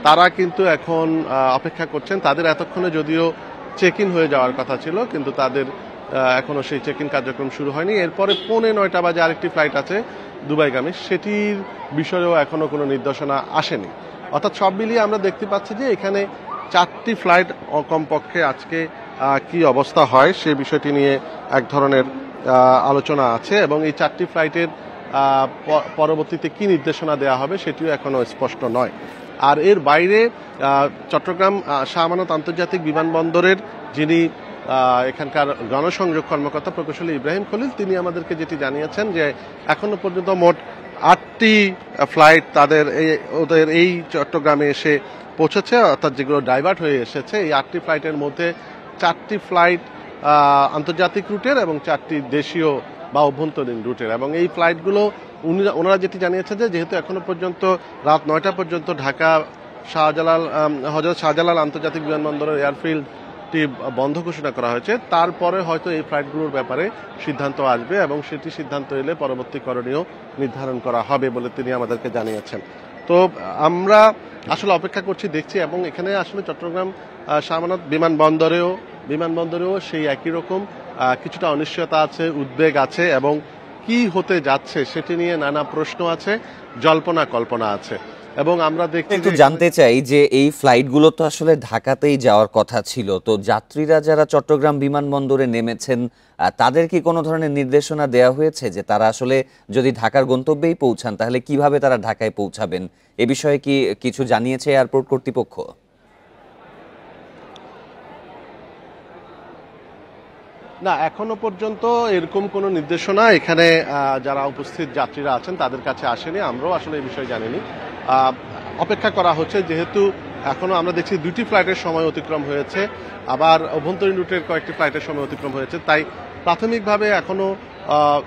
তারা কিন্তু এখন অপেক্ষা করছেন। তাদের এতক্ষণে যদিও চেক ইন হয়ে যাওয়ার কথা ছিল, কিন্তু তাদের এখনো সেই চেক ইন কার্যক্রম শুরু হয়নি। এরপরে 9:45 বাজে আরেকটি ফ্লাইট আছে দুবাইগামী, সেটির বিষয়েও এখনো কোনো নির্দেশনা আসেনি। অর্থাৎ সব মিলিয়ে আমরা দেখতে পাচ্ছি যে এখানে 4টি ফ্লাইট কমপক্ষে আজকে কি অবস্থা হয় সেই বিষয়টি নিয়ে এক ধরনের আলোচনা আছে, এবং এই 4টি ফ্লাইটের পরবর্তীতে কি নির্দেশনা দেওয়া হবে সেটিও এখনো স্পষ্ট নয়। আর এর বাইরে চট্টগ্রাম শাহ আমানত আন্তর্জাতিক বিমানবন্দরের যিনি এখানকার গণসংযোগ কর্মকর্তা প্রকৌশলী ইব্রাহিম খলিল, তিনি আমাদেরকে যেটি জানিয়েছেন যে এখনো পর্যন্ত মোট 8টি ফ্লাইট ওদের এই চট্টগ্রামে এসে পৌঁছেছে, অর্থাৎ যেগুলো ডাইভার্ট হয়ে এসেছে। এই 8টি ফ্লাইটের মধ্যে 4টি ফ্লাইট আন্তর্জাতিক রুটের এবং 4টি দেশীয় বা অভ্যন্তরীণ রুটের। এবং এই ফ্লাইটগুলো ওনারা যেটি জানিয়েছেন যে যেহেতু এখনো পর্যন্ত রাত 9টা পর্যন্ত ঢাকা হযরত শাহজালাল আন্তর্জাতিক বিমানবন্দরের এয়ারফিল্ডটি বন্ধ ঘোষণা করা হয়েছে, তারপরে হয়তো এই ফ্লাইটগুলোর ব্যাপারে সিদ্ধান্ত আসবে এবং সেটি সিদ্ধান্ত এলে পরবর্তী করণীয় নির্ধারণ করা হবে বলে তিনি আমাদেরকে জানিয়েছেন। তো আমরা আসলে অপেক্ষা করছি, দেখছি, এবং এখানে আসলে চট্টগ্রাম শাহ আমানত বিমানবন্দরেও সেই একই রকম কিছুটা অনিশ্চয়তা আছে, উদ্বেগ আছে, এবং কি হতে যাচ্ছে সেটি নিয়ে নানা প্রশ্ন আছে, জল্পনা কল্পনা আছে। এবং আমরা দেখছি, একটু জানতে চাই যে এই ফ্লাইটগুলো তো আসলে ঢাকাতেই যাওয়ার কথা ছিল, তো যাত্রীরা যারা চট্টগ্রাম বিমানবন্দরে নেমেছেন তাদের কি কোনো ধরনের নির্দেশনা দেওয়া হয়েছে যে তারা আসলে যদি ঢাকার গন্তব্যেই পৌঁছান তাহলে কিভাবে তারা ঢাকায় পৌঁছাবেন? এ বিষয়ে কি কিছু জানিয়েছে এয়ারপোর্ট কর্তৃপক্ষ? না, এখনো পর্যন্ত এরকম কোনো নির্দেশনা এখানে যারা উপস্থিত যাত্রীরা আছেন তাদের কাছে আসেনি। আমরাও আসলে এই বিষয়ে জানিনি। অপেক্ষা করা হচ্ছে, যেহেতু এখনো আমরা দেখছি 2টি ফ্লাইটের সময় অতিক্রম হয়েছে, আবার অভ্যন্তরীণ রুটের কয়েকটি ফ্লাইটের সময় অতিক্রম হয়েছে। তাই প্রাথমিকভাবে এখনো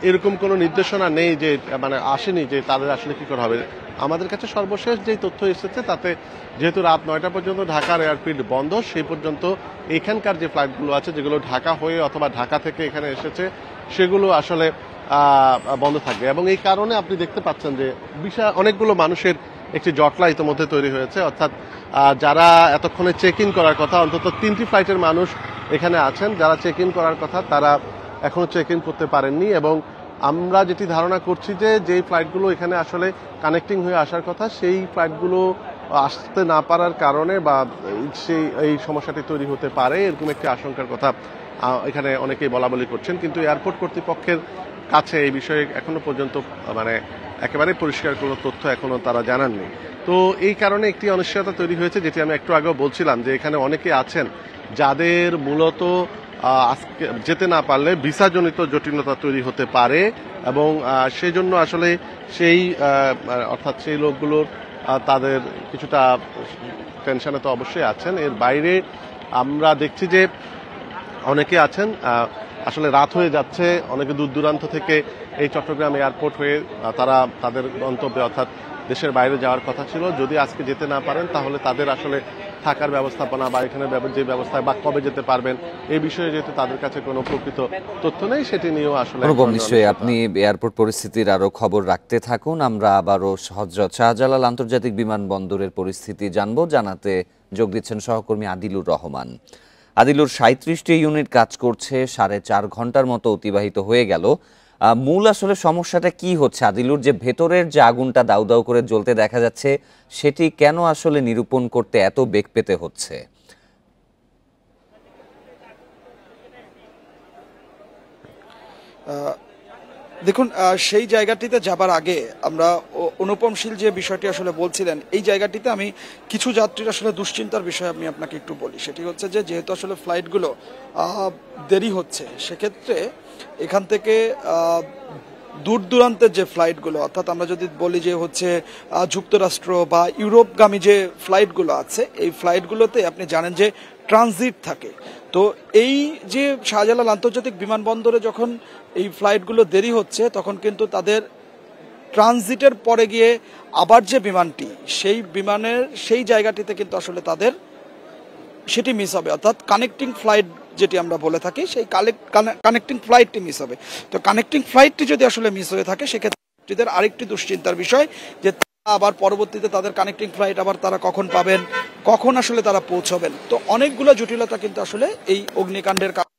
এরকম কোনো নির্দেশনা নেই যে মানে আসেনি যে তাদের আসলে কি করা হবে। আমাদের কাছে সর্বশেষ যে তথ্য এসেছে তাতে যেহেতু রাত 9টা পর্যন্ত ঢাকার এয়ারফিল্ড বন্ধ, সেই পর্যন্ত এখানকার যে ফ্লাইটগুলো আছে যেগুলো ঢাকা হয়ে অথবা ঢাকা থেকে এখানে এসেছে সেগুলো আসলে বন্ধ থাকবে। এবং এই কারণে আপনি দেখতে পাচ্ছেন যে অনেকগুলো মানুষের একটি জটলা ইতিমধ্যে তৈরি হয়েছে, অর্থাৎ যারা এতক্ষণে চেক ইন করার কথা, অন্তত 3টি ফ্লাইটের মানুষ এখানে আছেন যারা চেক ইন করার কথা, তারা এখনো চেক ইন করতে পারেননি। এবং আমরা যেটি ধারণা করছি যে যেই ফ্লাইটগুলো এখানে আসলে কানেক্টিং হয়ে আসার কথা সেই ফ্লাইটগুলো আসতে না পারার কারণে বা এই সমস্যাটি তৈরি হতে পারে, এরকম একটি আশঙ্কার কথা এখানে অনেকেই বলাবলি করছেন। কিন্তু এয়ারপোর্ট কর্তৃপক্ষের কাছে এই বিষয়ে এখনো পর্যন্ত মানে একেবারে পরিষ্কার কোনো তথ্য এখনো তারা জানাননি। তো এই কারণে একটি অনিশ্চয়তা তৈরি হয়েছে, যেটি আমি একটু আগেও বলছিলাম যে এখানে অনেকে আছেন যাদের মূলত আজকে যেতে না পারলে ভিসাজনিত জটিলতা তৈরি হতে পারে, এবং সেই জন্য আসলে অর্থাৎ সেই লোকগুলোর তাদের কিছুটা টেনশনে তো অবশ্যই আছেন। এর বাইরে আমরা দেখছি যে অনেকে আছেন আসলে রাত হয়ে যাচ্ছে, অনেকে দূর দূরান্ত থেকে এই চট্টগ্রাম এয়ারপোর্ট হয়ে তারা তাদের গন্তব্যে অর্থাৎ দেশের বাইরে যাওয়ার কথা ছিল, যদি আজকে যেতে না পারেন তাহলে তাদের আসলে থাকার ব্যবস্থাপনা বা এখানে যে ব্যবস্থায় বা কবে যেতে পারবেন এই বিষয়ে যেহেতু তাদের কাছে কোনো প্রকৃত তথ্য নেই, সেটি নিয়েও আসলে নিশ্চয়ই আপনি এয়ারপোর্ট পরিস্থিতির আরো খবর রাখতে থাকুন। আমরা আবারও হযরত শাহজালাল আন্তর্জাতিক বিমানবন্দরের পরিস্থিতি জানাতে যোগ দিচ্ছেন সহকর্মী আদিলুর রহমান। আদিলুর 37টি ইউনিট কাজ করছে, 4.5 ঘন্টার মতো অতিবাহিত হয়ে গেল। মূল আসলে সমস্যাটা কি হচ্ছে আদিলুর? যে ভেতরের যে আগুনটা দাউ দাউ করে জ্বলতে দেখা যাচ্ছে সেটি কেন আসলে নিরূপণ করতে এত বেগ পেতে হচ্ছে? দেখুন, সেই জায়গাটিতে যাবার আগে আমরা অনুপমশীল যে বিষয়টি আসলে বলছিলেন, এই জায়গাটিতে আমি কিছু যাত্রীর আসলে দুশ্চিন্তার বিষয় আমি আপনাকে একটু বলি। সেটি হচ্ছে যে যেহেতু আসলে ফ্লাইটগুলো দেরি হচ্ছে, সেক্ষেত্রে এখান থেকে দূর দূরান্তের যে ফ্লাইটগুলো, অর্থাৎ আমরা যদি বলি যে হচ্ছে যুক্তরাষ্ট্র বা ইউরোপগামী যে ফ্লাইটগুলো আছে, এই ফ্লাইটগুলোতে আপনি জানেন যে ট্রানজিট থাকে। তো এই যে শাহজালাল আন্তর্জাতিক বিমানবন্দরে যখন এই ফ্লাইটগুলো দেরি হচ্ছে, তখন কিন্তু তাদের ট্রানজিটের পরে গিয়ে আবার যে বিমানটি, সেই বিমানের সেই জায়গাটিতে কিন্তু আসলে তাদের সেটি মিস হবে, অর্থাৎ কানেক্টিং ফ্লাইট যেটি আমরা বলে থাকি, সেই কানেক্টিং ফ্লাইটটি মিস হবে। তো কানেক্টিং ফ্লাইটটি যদি আসলে মিস হয়ে থাকে, সেক্ষেত্রে আরেকটি দুশ্চিন্তার বিষয় যে আবার পরবর্তীতে তাদের কানেক্টিং ফ্লাইট আবার তারা কখন পাবেন, কখন আসলে তারা পৌঁছবেন। তো অনেকগুলো জটিলতা কিন্তু আসলে এই অগ্নিকাণ্ডের কারণে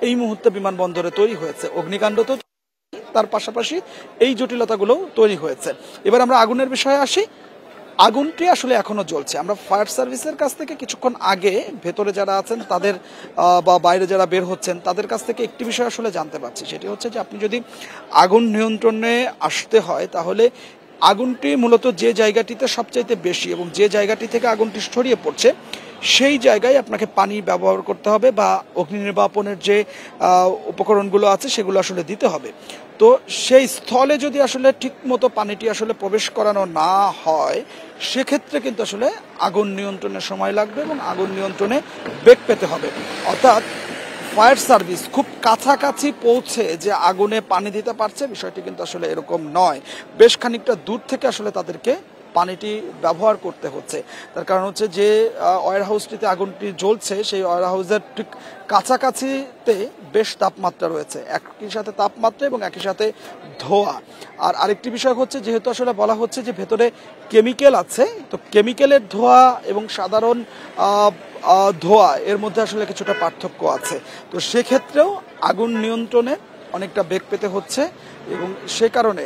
এই মুহূর্তে বিমানবন্দরে তৈরি হয়েছে। অগ্নিকাণ্ড তো, তার পাশাপাশি এই জটিলতাগুলো তৈরি হয়েছে। এবার আমরা আগুনের বিষয়ে আসি। আগুনটি আসলে এখনো জ্বলছে। আমরা ফায়ার সার্ভিসের কাছ থেকে কিছুক্ষণ আগে ভেতরে যারা আছেন তাদের বা বাইরে যারা বের হচ্ছেন তাদের কাছ থেকে একটি বিষয় আসলে জানতে পারছি, সেটি হচ্ছে যে আপনি যদি আগুন নিয়ন্ত্রণে আসতে হয়, তাহলে আগুনটি মূলত যে জায়গাটিতে সবচাইতে বেশি এবং যে জায়গাটি থেকে আগুনটি ছড়িয়ে পড়ছে, সেই জায়গায় আপনাকে পানি ব্যবহার করতে হবে বা অগ্নি নির্বাপনের যে উপকরণগুলো আছে সেগুলো আসলে দিতে হবে। তো সেই স্থলে যদি আসলে ঠিক মতো পানিটি আসলে প্রবেশ করানো না হয়, সেক্ষেত্রে কিন্তু আসলে আগুন নিয়ন্ত্রণে সময় লাগবে এবং আগুন নিয়ন্ত্রণে বেগ পেতে হবে। অর্থাৎ ফায়ার সার্ভিস খুব কাছাকাছি পৌঁছে যে আগুনে পানি দিতে পারছে, বিষয়টি কিন্তু আসলে এরকম নয়। বেশ খানিকটা দূর থেকে আসলে তাদেরকে পানিটি ব্যবহার করতে হচ্ছে। তার কারণ হচ্ছে যে ওয়্যার হাউসটিতে আগুনটি জ্বলছে, সেই ওয়্যার হাউসের ঠিক কাছাকাছিতে বেশ তাপমাত্রা রয়েছে, একই সাথে তাপমাত্রা এবং একই সাথে ধোঁয়া। আর আরেকটি বিষয় হচ্ছে, যেহেতু আসলে বলা হচ্ছে যে ভেতরে কেমিক্যাল আছে, তো কেমিক্যালের ধোঁয়া এবং সাধারণ ধোঁয়া এর মধ্যে আসলে কিছুটা পার্থক্য আছে। তো সেক্ষেত্রেও আগুন নিয়ন্ত্রণে অনেকটা বেগ পেতে হচ্ছে এবং সে কারণে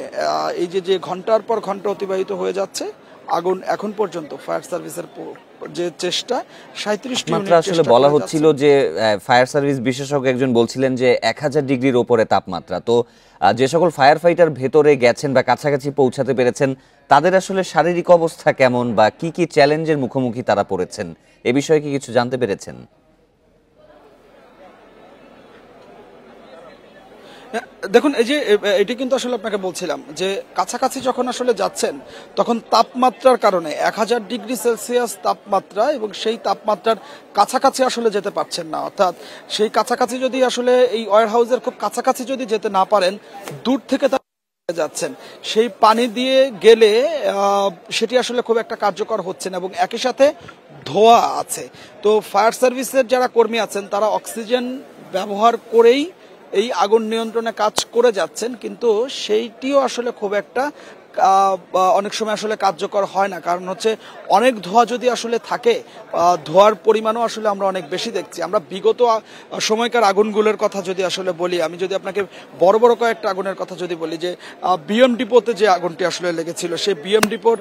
এই যে ঘন্টার পর ঘন্টা অতিবাহিত হয়ে যাচ্ছে, আগুন এখন পর্যন্ত ফায়ার সার্ভিসের যে চেষ্টা 37টি ইউনিট আসলে বলা হচ্ছিল যে ফায়ার সার্ভিস বিশেষজ্ঞ একজন বলছিলেন যে 1000 ডিগ্রির উপরে তাপমাত্রা। তো যে সকল ফায়ার ফাইটার ভেতরে গেছেন বা কাছাকাছি পৌঁছাতে পেরেছেন, তাদের আসলে শারীরিক অবস্থা কেমন বা কি কি চ্যালেঞ্জের মুখোমুখি তারা পড়েছেন, এ বিষয়ে কি কিছু জানতে পেরেছেন? দেখুন, এই যে এটি কিন্তু আসলে আপনাকে বলছিলাম যে কাছাকাছি যখন আসলে যাচ্ছেন তখন তাপমাত্রার কারণে 1000 ডিগ্রি সেলসিয়াস তাপমাত্রা, এবং সেই তাপমাত্রার কাছাকাছি আসলে যেতে পারছেন না। অর্থাৎ সেই কাছাকাছি যদি আসলে এই ওয়্যার হাউসের খুব কাছাকাছি যদি যেতে না পারেন, দূর থেকে যাচ্ছেন, সেই পানি দিয়ে গেলে সেটি আসলে খুব একটা কার্যকর হচ্ছে না, এবং একই সাথে ধোঁয়া আছে। তো ফায়ার সার্ভিসের যারা কর্মী আছেন তারা অক্সিজেন ব্যবহার করেই এই আগুন নিয়ন্ত্রণে কাজ করে যাচ্ছেন, কিন্তু সেইটিও আসলে খুব একটা অনেক সময় আসলে কার্যকর হয় না। কারণ হচ্ছে অনেক ধোঁয়া যদি আসলে থাকে, ধোঁয়ার পরিমাণও আসলে আমরা অনেক বেশি দেখছি। আমরা বিগত সময়কার আগুনগুলোর কথা যদি আসলে বলি, আমি যদি আপনাকে বড় বড় কয়েকটা আগুনের কথা যদি বলি, যে বিএম ডিপোতে যে আগুনটি আসলে লেগেছিল, সেই বিএম ডিপোর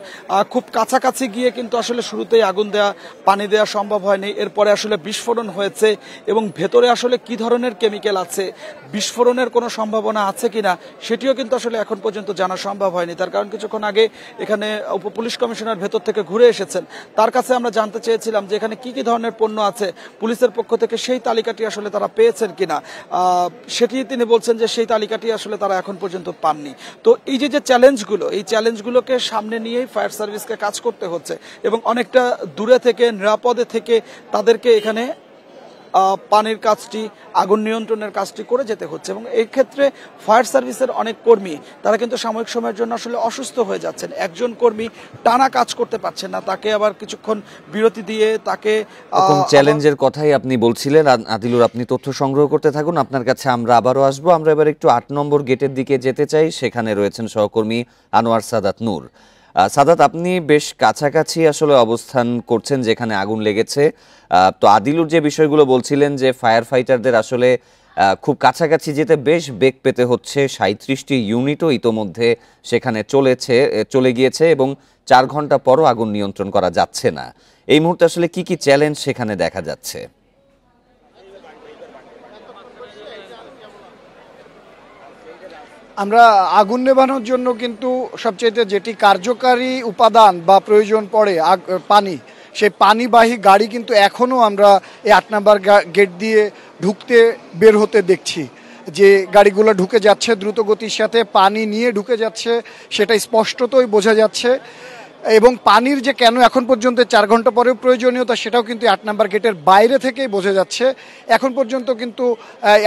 খুব কাছাকাছি গিয়ে কিন্তু আসলে শুরুতেই আগুন দেওয়া, পানি দেওয়া সম্ভব হয়নি। এরপরে আসলে বিস্ফোরণ হয়েছে, এবং ভেতরে আসলে কি ধরনের কেমিক্যাল আছে, বিস্ফোরণের কোনো সম্ভাবনা আছে কিনা সেটিও কিন্তু আসলে এখন পর্যন্ত জানা সম্ভব হয়নি। তার কারণ কিছুক্ষণ আগে এখানে উপপুলিশ কমিশনার ভেতর থেকে ঘুরে এসেছেন, তার কাছে আমরা জানতে চেয়েছিলাম যে এখানে কি কি ধরনের পণ্য আছে, পুলিশের পক্ষ থেকে সেই তালিকাটি আসলে তারা পেয়েছেন কিনা। সেটি তিনি বলছেন যে সেই তালিকাটি আসলে তারা এখন পর্যন্ত পাননি। তো এই যে চ্যালেঞ্জগুলো, এই চ্যালেঞ্জগুলোকে সামনে নিয়েই ফায়ার সার্ভিসকে কাজ করতে হচ্ছে, এবং অনেকটা দূরে থেকে নিরাপদে থেকে তাদেরকে এখানে পানির কাজটি, আগুন নিয়ন্ত্রণের কাজটি করে যেতে হচ্ছে। এবং এই ক্ষেত্রে ফায়ার সার্ভিসের অনেক কর্মী তারা কিন্তু সাময়িক সময়ের জন্য আসলে অসুস্থ হয়ে যাচ্ছেন। একজন কর্মী টানা কাজ করতে পারছেন না, তাকে আবার কিছুক্ষণ বিরতি দিয়ে তাকে চ্যালেঞ্জের কথাই আপনি বলছিলেন। আদিলুর, আপনি তথ্য সংগ্রহ করতে থাকুন, আপনার কাছে আমরা আবারও আসবো। আমরা এবার একটু 8 নম্বর গেটের দিকে যেতে চাই, সেখানে রয়েছেন সহকর্মী আনোয়ার সাদাত নূর। সাদাত, আপনি বেশ কাছাকাছি আসলে অবস্থান করছেন যেখানে আগুন লেগেছে। তো আদিলুর যে বিষয়গুলো বলছিলেন যে ফায়ার ফাইটারদের আসলে খুব কাছাকাছি যেতে বেশ বেগ পেতে হচ্ছে, 37টি ইউনিটও ইতোমধ্যে সেখানে চলে গিয়েছে, এবং 4 ঘন্টা পরও আগুন নিয়ন্ত্রণ করা যাচ্ছে না। এই মুহূর্তে আসলে কি কি চ্যালেঞ্জ সেখানে দেখা যাচ্ছে? আমরা আগুন নেভানোর জন্য কিন্তু সবচেয়ে যেটি কার্যকারী উপাদান বা প্রয়োজন পড়ে পানি, সেই পানিবাহী গাড়ি কিন্তু এখনও আমরা এই 8 নম্বর গেট দিয়ে ঢুকতে বের হতে দেখছি। যে গাড়িগুলো ঢুকে যাচ্ছে দ্রুত গতির সাথে, পানি নিয়ে ঢুকে যাচ্ছে, সেটা স্পষ্টতই বোঝা যাচ্ছে। এবং পানির যে কেন এখন পর্যন্ত 4 ঘন্টা পরেও প্রয়োজনীয়তা, সেটাও কিন্তু 8 নম্বর গেটের বাইরে থেকেই বোঝা যাচ্ছে। এখন পর্যন্ত কিন্তু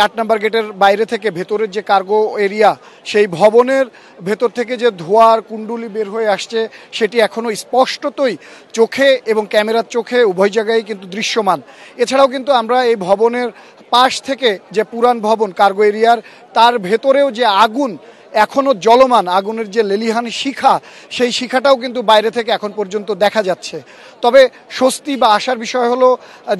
8 নম্বর গেটের বাইরে থেকে ভেতরের যে কার্গো এরিয়া, সেই ভবনের ভেতর থেকে যে ধোঁয়ার কুণ্ডুলি বের হয়ে আসছে, সেটি এখনও স্পষ্টতই চোখে এবং ক্যামেরার চোখে উভয় জায়গায় কিন্তু দৃশ্যমান। এছাড়াও কিন্তু আমরা এই ভবনের পাশ থেকে যে পুরান ভবন কার্গো এরিয়ার, তার ভেতরেও যে আগুন এখনও জ্বলমান, আগুনের যে লেলিহান শিখা, সেই শিখাটাও কিন্তু বাইরে থেকে এখন পর্যন্ত দেখা যাচ্ছে। তবে স্বস্তি বা আশার বিষয় হলো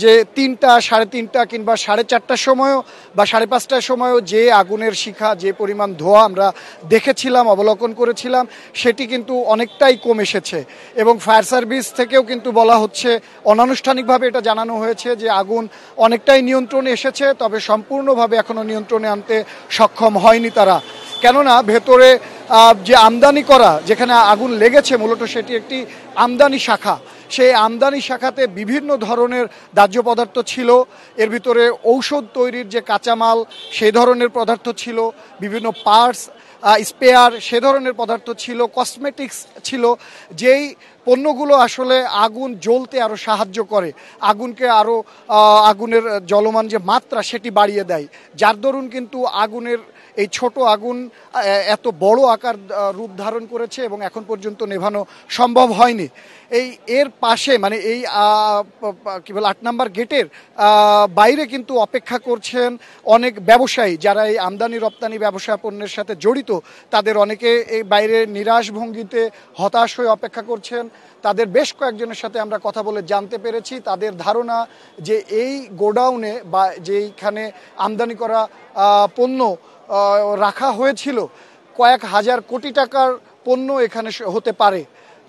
যে 3টা, 3:30 কিংবা 4:30টার সময়ও বা 5:30টার সময়ও যে আগুনের শিখা, যে পরিমাণ ধোঁয়া আমরা দেখেছিলাম, অবলোকন করেছিলাম, সেটি কিন্তু অনেকটাই কম এসেছে। এবং ফায়ার সার্ভিস থেকেও কিন্তু বলা হচ্ছে, অনানুষ্ঠানিকভাবে এটা জানানো হয়েছে যে আগুন অনেকটাই নিয়ন্ত্রণে এসেছে, তবে সম্পূর্ণভাবে এখনও নিয়ন্ত্রণে আনতে সক্ষম হয়নি তারা। কেননা ভেতরে যে আমদানি করা, যেখানে আগুন লেগেছে মূলত সেটি একটি আমদানি শাখা, সেই আমদানি শাখাতে বিভিন্ন ধরনের দাহ্য পদার্থ ছিল। এর ভিতরে ঔষধ তৈরির যে কাঁচামাল, সেই ধরনের পদার্থ ছিল, বিভিন্ন পার্টস, স্পেয়ার, সে ধরনের পদার্থ ছিল, কসমেটিক্স ছিল, যেই পণ্যগুলো আসলে আগুন জ্বলতে আরও সাহায্য করে, আগুনকে আরও আগুনের জ্বলমান যে মাত্রা সেটি বাড়িয়ে দেয়, যার দরুন কিন্তু আগুনের এই ছোট আগুন এত বড় আকার রূপ ধারণ করেছে এবং এখন পর্যন্ত নেভানো সম্ভব হয়নি। এর পাশে মানে এই কি বলে 8 নম্বর গেটের বাইরে কিন্তু অপেক্ষা করছেন অনেক ব্যবসায়ী, যারা এই আমদানি রপ্তানি ব্যবসা পণ্যের সাথে জড়িত। তাদের অনেকে এই বাইরে নিরাশ ভঙ্গিতে হতাশ হয়ে অপেক্ষা করছেন। তাদের বেশ কয়েকজনের সাথে আমরা কথা বলে জানতে পেরেছি, তাদের ধারণা যে এই গোডাউনে বা যেইখানে আমদানি করা পণ্য রাখা হয়েছিল, কয়েক হাজার কোটি টাকার পণ্য এখানে হতে পারে।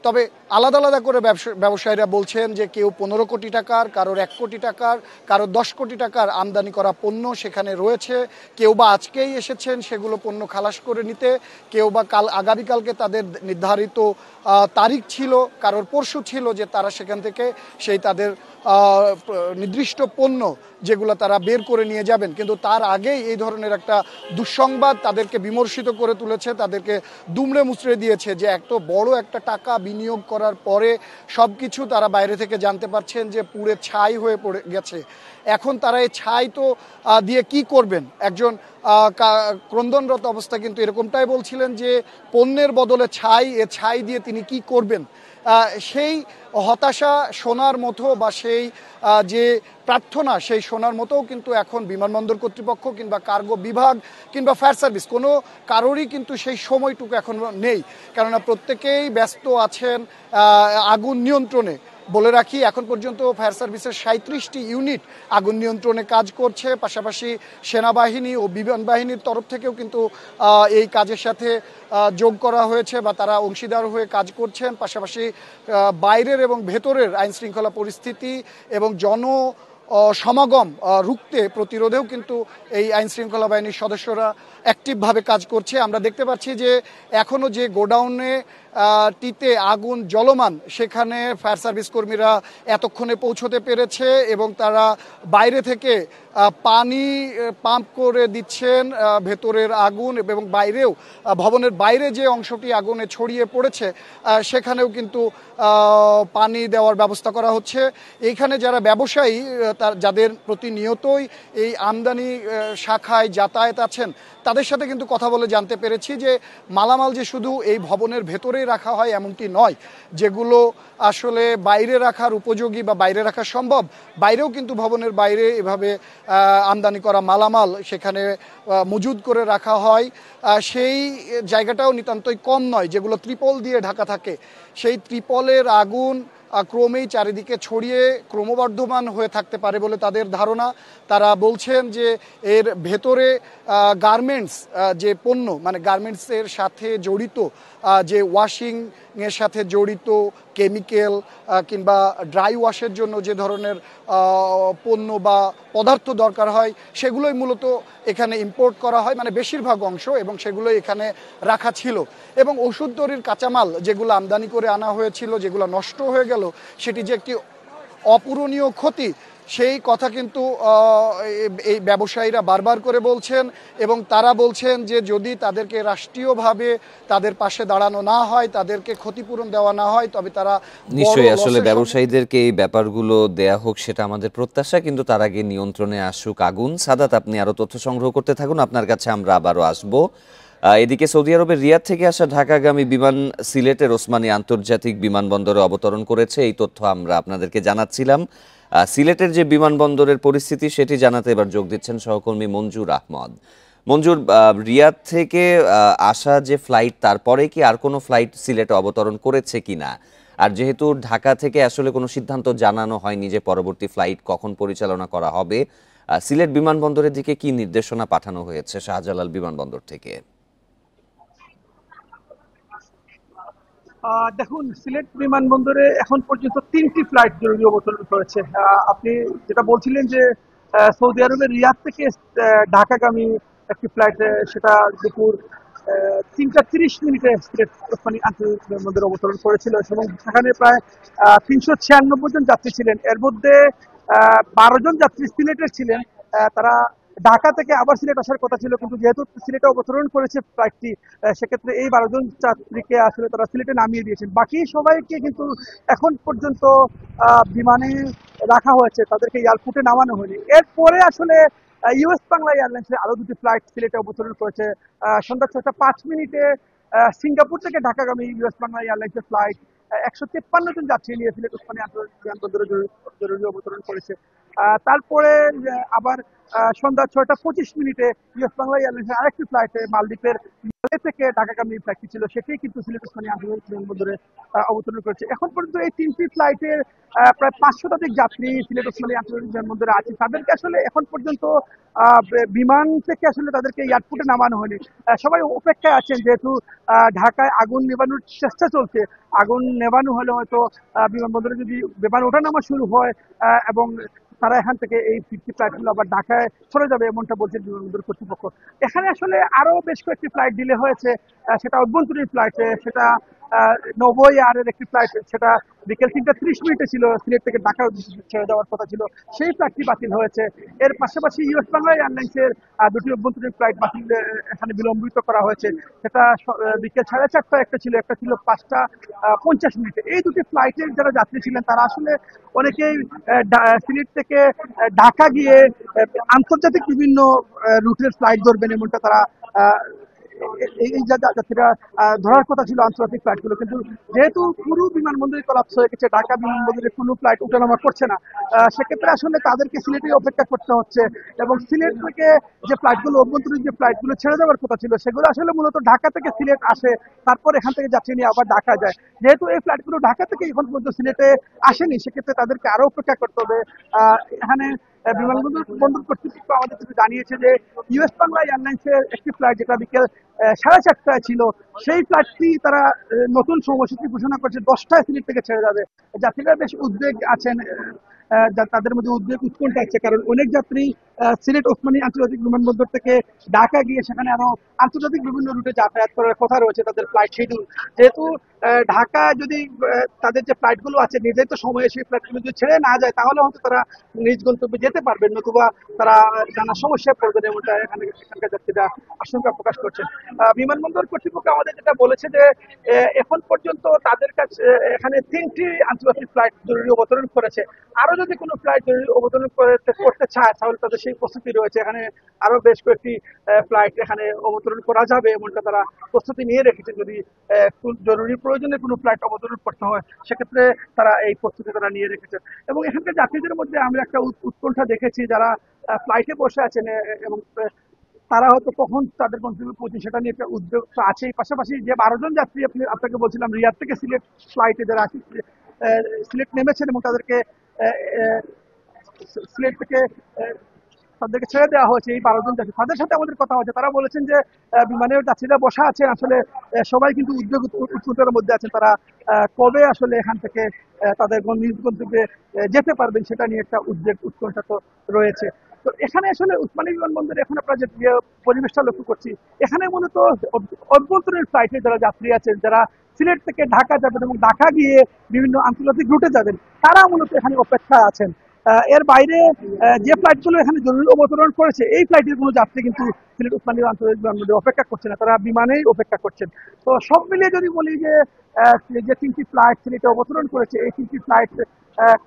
তবে আলাদা আলাদা করে ব্যবসায়ীরা বলছেন যে কেউ 15 কোটি টাকার, কারোর 1 কোটি টাকার, কারোর 10 কোটি টাকার আমদানি করা পণ্য সেখানে রয়েছে। কেউ বা আজকেই এসেছেন সেগুলো পণ্য খালাস করে নিতে, কেউ বা আগামীকালকে তাদের নির্ধারিত তারিখ ছিল, কারোর পরশু ছিল যে তারা সেখান থেকে সেই তাদের নির্দিষ্ট পণ্য যেগুলো তারা বের করে নিয়ে যাবেন। কিন্তু তার আগেই এই ধরনের একটা দুঃসংবাদ তাদেরকে বিমর্ষিত করে তুলেছে, তাদেরকে দুমড়ে মুচড়ে দিয়েছে যে এত বড় একটা টাকা বিনিয়োগ করার পরে সব কিছু তারা বাইরে থেকে জানতে পারছেন যে পুড়ে ছাই হয়ে পড়ে গেছে। এখন তারা এই ছাই তো দিয়ে কি করবেন? একজন ক্রন্দনরত অবস্থা কিন্তু এরকমটাই বলছিলেন যে পণ্যের বদলে ছাই, এ ছাই দিয়ে তিনি কি করবেন? সেই হতাশা শোনার মতো বা সেই যে প্রার্থনা সেই শোনার মতোও কিন্তু এখন বিমানবন্দর কর্তৃপক্ষ কিংবা কার্গো বিভাগ কিংবা ফায়ার সার্ভিস কোনো কারোরই কিন্তু সেই সময়টুকু এখন নেই, কেননা প্রত্যেকেই ব্যস্ত আছেন আগুন নিয়ন্ত্রণে। বলে রাখি এখন পর্যন্ত ফায়ার সার্ভিসের 37টি ইউনিট আগুন নিয়ন্ত্রণে কাজ করছে, পাশাপাশি সেনাবাহিনী ও বিমান বাহিনীর তরফ থেকেও কিন্তু এই কাজের সাথে যোগ করা হয়েছে বা তারা অংশীদার হয়ে কাজ করছেন। পাশাপাশি বাইরের এবং ভেতরের আইন শৃঙ্খলা পরিস্থিতি এবং সমাগম রুখতে প্রতিরোধেও কিন্তু এই আইন শৃঙ্খলা বাহিনীর সদস্যরা অ্যাক্টিভভাবে কাজ করছে। আমরা দেখতে পাচ্ছি যে এখনও যে গোডাউনে টিতে আগুন জ্বলমান সেখানে ফায়ার সার্ভিস কর্মীরা এতক্ষণে পৌঁছতে পেরেছে এবং তারা বাইরে থেকে পানি পাম্প করে দিচ্ছেন ভেতরের আগুন, এবং বাইরেও ভবনের বাইরে যে অংশটি আগুনে ছড়িয়ে পড়েছে সেখানেও কিন্তু পানি দেওয়ার ব্যবস্থা করা হচ্ছে। এইখানে যারা ব্যবসায়ী যাদের প্রতিনিয়তই এই আমদানি শাখায় যাতায়াত আছেন তাদের সাথে কিন্তু কথা বলে জানতে পেরেছি যে মালামাল যে শুধু এই ভবনের ভেতরেই রাখা হয় এমনটি নয়, যেগুলো আসলে বাইরে রাখার উপযোগী বা বাইরে রাখা সম্ভব বাইরেও কিন্তু ভবনের বাইরে এভাবে আমদানি করা মালামাল সেখানে মজুদ করে রাখা হয়। সেই জায়গাটাও নিতান্তই কম নয়, যেগুলো ত্রিপল দিয়ে ঢাকা থাকে সেই ত্রিপলের আগুন ক্রমেই চারিদিকে ছড়িয়ে ক্রমবর্ধমান হয়ে থাকতে পারে বলে তাদের ধারণা। তারা বলছেন যে এর ভেতরে গার্মেন্টস যে পণ্য, মানে গার্মেন্টসের সাথে জড়িত যে ওয়াশিংয়ের সাথে জড়িত কেমিক্যাল কিংবা ড্রাই ওয়াশের জন্য যে ধরনের পণ্য বা পদার্থ দরকার হয় সেগুলোই মূলত এখানে ইম্পোর্ট করা হয়, মানে বেশিরভাগ অংশ, এবং সেগুলোই এখানে রাখা ছিল। এবং ওষুধ তৈরির কাঁচামাল যেগুলো আমদানি করে আনা হয়েছিল, যেগুলো নষ্ট হয়ে গেল, সেটি যে একটি অপূরণীয় ক্ষতি সেই কথা কিন্তু এই ব্যবসায়ীরা বারবার করে বলছেন। এবং তারা বলছেন যে যদি তাদেরকে রাষ্ট্রীয়ভাবে তাদের পাশে দাঁড়ানো না হয়, তাদেরকে ক্ষতিপূরণ দেওয়া না হয়, তবে তারা নিশ্চয়ই আসলে ব্যবসায়ীদেরকে এই ব্যাপারগুলো দেয়া হোক সেটা আমাদের প্রত্যাশা, কিন্তু তার আগে নিয়ন্ত্রণে আসুক আগুন। সাদাত, আপনি আরো তথ্য সংগ্রহ করতে থাকুন, আপনার কাছে আমরা আবারও আসবো। এদিকে সৌদি আরবের রিয়াদ থেকে আসা ঢাকাগামী বিমান সিলেটের ওসমানী আন্তর্জাতিক বিমানবন্দরে অবতরণ করেছে, এই তথ্য আমরা আপনাদেরকে জানাচ্ছিলাম। সিলেটের যে বিমানবন্দরের পরিস্থিতি সেটি জানাতে এবার যোগ দিচ্ছেন সহকর্মী মঞ্জুর আহমদ। মঞ্জুর, রিয়াদ থেকে আসা যে ফ্লাইট, তারপরে কি আর কোনো ফ্লাইট সিলেটে অবতরণ করেছে কিনা? আর যেহেতু ঢাকা থেকে আসলে কোনো সিদ্ধান্ত জানানো হয়নি যে পরবর্তী ফ্লাইট কখন পরিচালনা করা হবে, সিলেট বিমানবন্দরের দিকে কি নির্দেশনা পাঠানো হয়েছে শাহজালাল বিমানবন্দর থেকে? দেখুন, সিলেট বিমানবন্দরে এখন পর্যন্ত 3টি ফ্লাইট জরুরি অবতরণ করেছে। আপনি যেটা বলছিলেন যে সৌদি আরবের রিয়াদ থেকে ঢাকাগামী একটি ফ্লাইট, সেটা দুপুর 3টা 30 মিনিটে সিলেট ওসমানী আন্তর্জাতিক বিমানবন্দরে অবতরণ করেছিল এবং সেখানে প্রায় 396 জন যাত্রী ছিলেন। এর মধ্যে 12 জন যাত্রী সিলেটের ছিলেন। তারা ঢাকা থেকে আবার সিলেট আসার কথা ছিল, কিন্তু যেহেতু সিলেটে অবতরণ করেছে ফ্লাইটটি, সেক্ষেত্রে এই 12 জন যাত্রীকে আসলে তারা সিলেটে নামিয়ে দিয়েছেন। বাকি সবাইকে কিন্তু এখন পর্যন্ত বিমানে রাখা হয়েছে, তাদেরকে এয়ারপোর্টে নামানো হয়নি। এরপরে আসলে ইউএস বাংলা এয়ারলাইন্সের আরো 2টি ফ্লাইট সিলেটে অবতরণ করেছে। সন্ধ্যা 6টা 5 মিনিটে সিঙ্গাপুর থেকে ঢাকাগামী ইউএস বাংলা এয়ারলাইন্সের ফ্লাইট 153 জন যাত্রী নিয়ে সিলেট ওসমানী আন্তর্জাতিক বিমানবন্দরে জরুরি অবতরণ করেছে। তারপরে আবার সন্ধ্যা 6টা 25 মিনিটে ইউএস বাংলা এয়ারলাইন্সের আরেকটি ফ্লাইটে মালদ্বীপের মালে থেকে ঢাকাগামী ফ্লাইটটি ছিল, সেটি কিন্তু সিলেট ওসমানী আন্তর্জাতিক বিমানবন্দরে অবতরণ করেছে। এখন পর্যন্ত এই 3টি ফ্লাইটের প্রায় 500 শতাধিক যাত্রী সিলেট ওসমানী আন্তর্জাতিক বিমানবন্দরে আছে। তাদেরকে আসলে এখন পর্যন্ত বিমান থেকে আসলে তাদেরকে এয়ারপোর্টে নামানো হয়নি। সবাই অপেক্ষায় আছেন, যেহেতু ঢাকায় আগুন নেভানোর চেষ্টা চলছে। আগুন নেভানো হলে হয়তো বিমানবন্দরে যদি বিমান ওঠানামা শুরু হয় এবং তারা এখান থেকে এই 50 ফ্লাইটগুলো আবার ঢাকায় চলে যাবে এমনটা বলছেন বিমানবন্দর কর্তৃপক্ষ। এখানে আসলে আরো বেশ কয়েকটি ফ্লাইট ডিলে হয়েছে, সেটা অভ্যন্তরীণ ফ্লাইট, সেটা 90 এর একটি ফ্লাইট, সেটা বিকেল 3টা 30 মিনিটে ছিল, সিলেট থেকে ঢাকা ছেড়ে যাওয়ার কথা ছিল, সেই ফ্লাইটটি বাতিল হয়েছে। এর পাশাপাশি ইউএস বাংলা এয়ারলাইন্সের 2টি অভ্যন্তরীণ ফ্লাইট বাতিল এখানে বিলম্বিত করা হয়েছে, সেটা বিকেল 4:30টায় একটা ছিল, একটা ছিল 5টা 50 মিনিটে। এই দুটি ফ্লাইটের যারা যাত্রী ছিলেন তারা আসলে অনেকেই সিলেট থেকে ঢাকা গিয়ে আন্তর্জাতিক বিভিন্ন রুটের ফ্লাইট ধরবেন এমনটা তারা এই যাত্রীরা ধরার কথা ছিল আন্তর্জাতিক ফ্লাইটগুলো, কিন্তু যেহেতু পুরো বিমানবন্দরে কলাপস হয়ে গেছে, ঢাকা বিমানবন্দরে কোনো ফ্লাইট ওঠানামা করছে না, সেক্ষেত্রে আসলে তাদেরকে সিলেটে অপেক্ষা করতে হচ্ছে। এবং সিলেট থেকে যে ফ্লাইটগুলো অভ্যন্তরীণ যে ফ্লাইটগুলো ছেড়ে যাওয়ার কথা ছিল সেগুলো আসলে মূলত ঢাকা থেকে সিলেট আসে, তারপর এখান থেকে যাত্রী নিয়ে আবার ঢাকা যায়। যেহেতু এই ফ্লাইটগুলো ঢাকা থেকে এখন পর্যন্ত সিলেটে আসেনি, সেক্ষেত্রে তাদেরকে আরো অপেক্ষা করতে হবে। এখানে বিমানবন্দর কর্তৃপক্ষ আমাদের জানিয়েছে যে ইউএস বাংলা এয়ারলাইন্সের একটি ফ্লাইট, যেটা বিকেল 4:30টায় ছিল, সেই ফ্লাইটটি তারা নতুন সময়সূচি ঘোষণা করছে, 10টায় সিলেট থেকে ছেড়ে যাবে। যাত্রীরা বেশ উদ্বেগ আছেন, তাদের মধ্যে উদ্বেগ উৎকণ্ঠা আছে, কারণ অনেক যাত্রী সিলেট ওসমানী আন্তর্জাতিক বিমানবন্দর থেকে ঢাকা গিয়ে সেখানে আরো আন্তর্জাতিক বিভিন্ন রুটে যাতায়াত করার কথা রয়েছে তাদের ফ্লাইট শিডিউল। যেহেতু ঢাকা যদি তাদের যে ফ্লাইটগুলো আছে নির্ধারিত সময়ে সেই ফ্লাইটগুলো যদি ছেড়ে না যায়, তাহলে হয়তো তারা নিজ গন্তব্যে যেতে পারবেন, নতুবা তারা নানা সমস্যায় পড়বেন, এমনটা এখানকার যাত্রীরা আশঙ্কা প্রকাশ করছেন। বিমানবন্দর কর্তৃপক্ষ আমাদের যেটা বলেছে যে এখন পর্যন্ত তাদের কাছে এখানে 3টি আন্তর্জাতিক ফ্লাইট জরুরি অবতরণ করেছে। আরো যদি কোনো ফ্লাইট জরুরি অবতরণ করতে চায় তাহলে তাদের সেই প্রস্তুতি রয়েছে। এখানে আরো বেশ কয়েকটি ফ্লাইট এখানে অবতরণ করা যাবে এমনটা তারা প্রস্তুতি নিয়ে রেখেছে। যদি জরুরি প্রয়োজনে কোনো ফ্লাইট অবতরণ করতে হয়, সেক্ষেত্রে তারা এই প্রস্তুতি তারা নিয়ে রেখেছে। এবং এখানকার যাত্রীদের মধ্যে আমরা একটা উৎকণ্ঠা দেখেছি, যারা ফ্লাইটে বসে আছেন এবং তারা হয়তো কখন তাদের গন্তব্যে পৌঁছে সেটা নিয়ে একটা উদ্বেগ আছে। পাশাপাশি যে 12 জন যাত্রী আপনাকে বলছিলাম রিয়াদ থেকে সিলেট ফ্লাইটে যারা সিলেট নেমেছেন এবং তাদেরকে সিলেট থেকে তাদেরকে ছেড়ে দেওয়া হয়েছে, এই 12 জন যাত্রী, তাদের সাথে আমাদের কথা হচ্ছে। তারা বলেছেন যে বিমানের যাত্রীরা বসা আছে, আসলে সবাই কিন্তু উদ্বেগ উৎকণ্ঠার মধ্যে আছেন, তারা কবে আসলে এখান থেকে তাদের নিজ গন্তব্যে যেতে পারবেন সেটা নিয়ে একটা উদ্বেগ উৎকণ্ঠা তো রয়েছে। তো এখানে আসলে ওসমানী বিমানবন্দরে এখন আপনারা যে পরিবেশটা লক্ষ্য করছি, এখানে মূলত অভ্যন্তরীণ ফ্লাইটে যারা যাত্রী আছেন, যারা সিলেট থেকে ঢাকা যাবেন এবং ঢাকা গিয়ে বিভিন্ন আন্তর্জাতিক রুটে যাবেন, তারা মূলত এখানে অপেক্ষায় আছেন। এর বাইরে যে ফ্লাইটগুলো এখানে জরুরি অবতরণ করেছে, এই ফ্লাইটের কোনো যাত্রী কিন্তু সিলেট ওসমানী আন্তর্জাতিক বিমানবন্দরে অপেক্ষা করছে না, তারা বিমানেই অপেক্ষা করছেন। তো সব মিলিয়ে যদি বলি যে 3টি ফ্লাইট সিলেটে অবতরণ করেছে, এই 3টি ফ্লাইট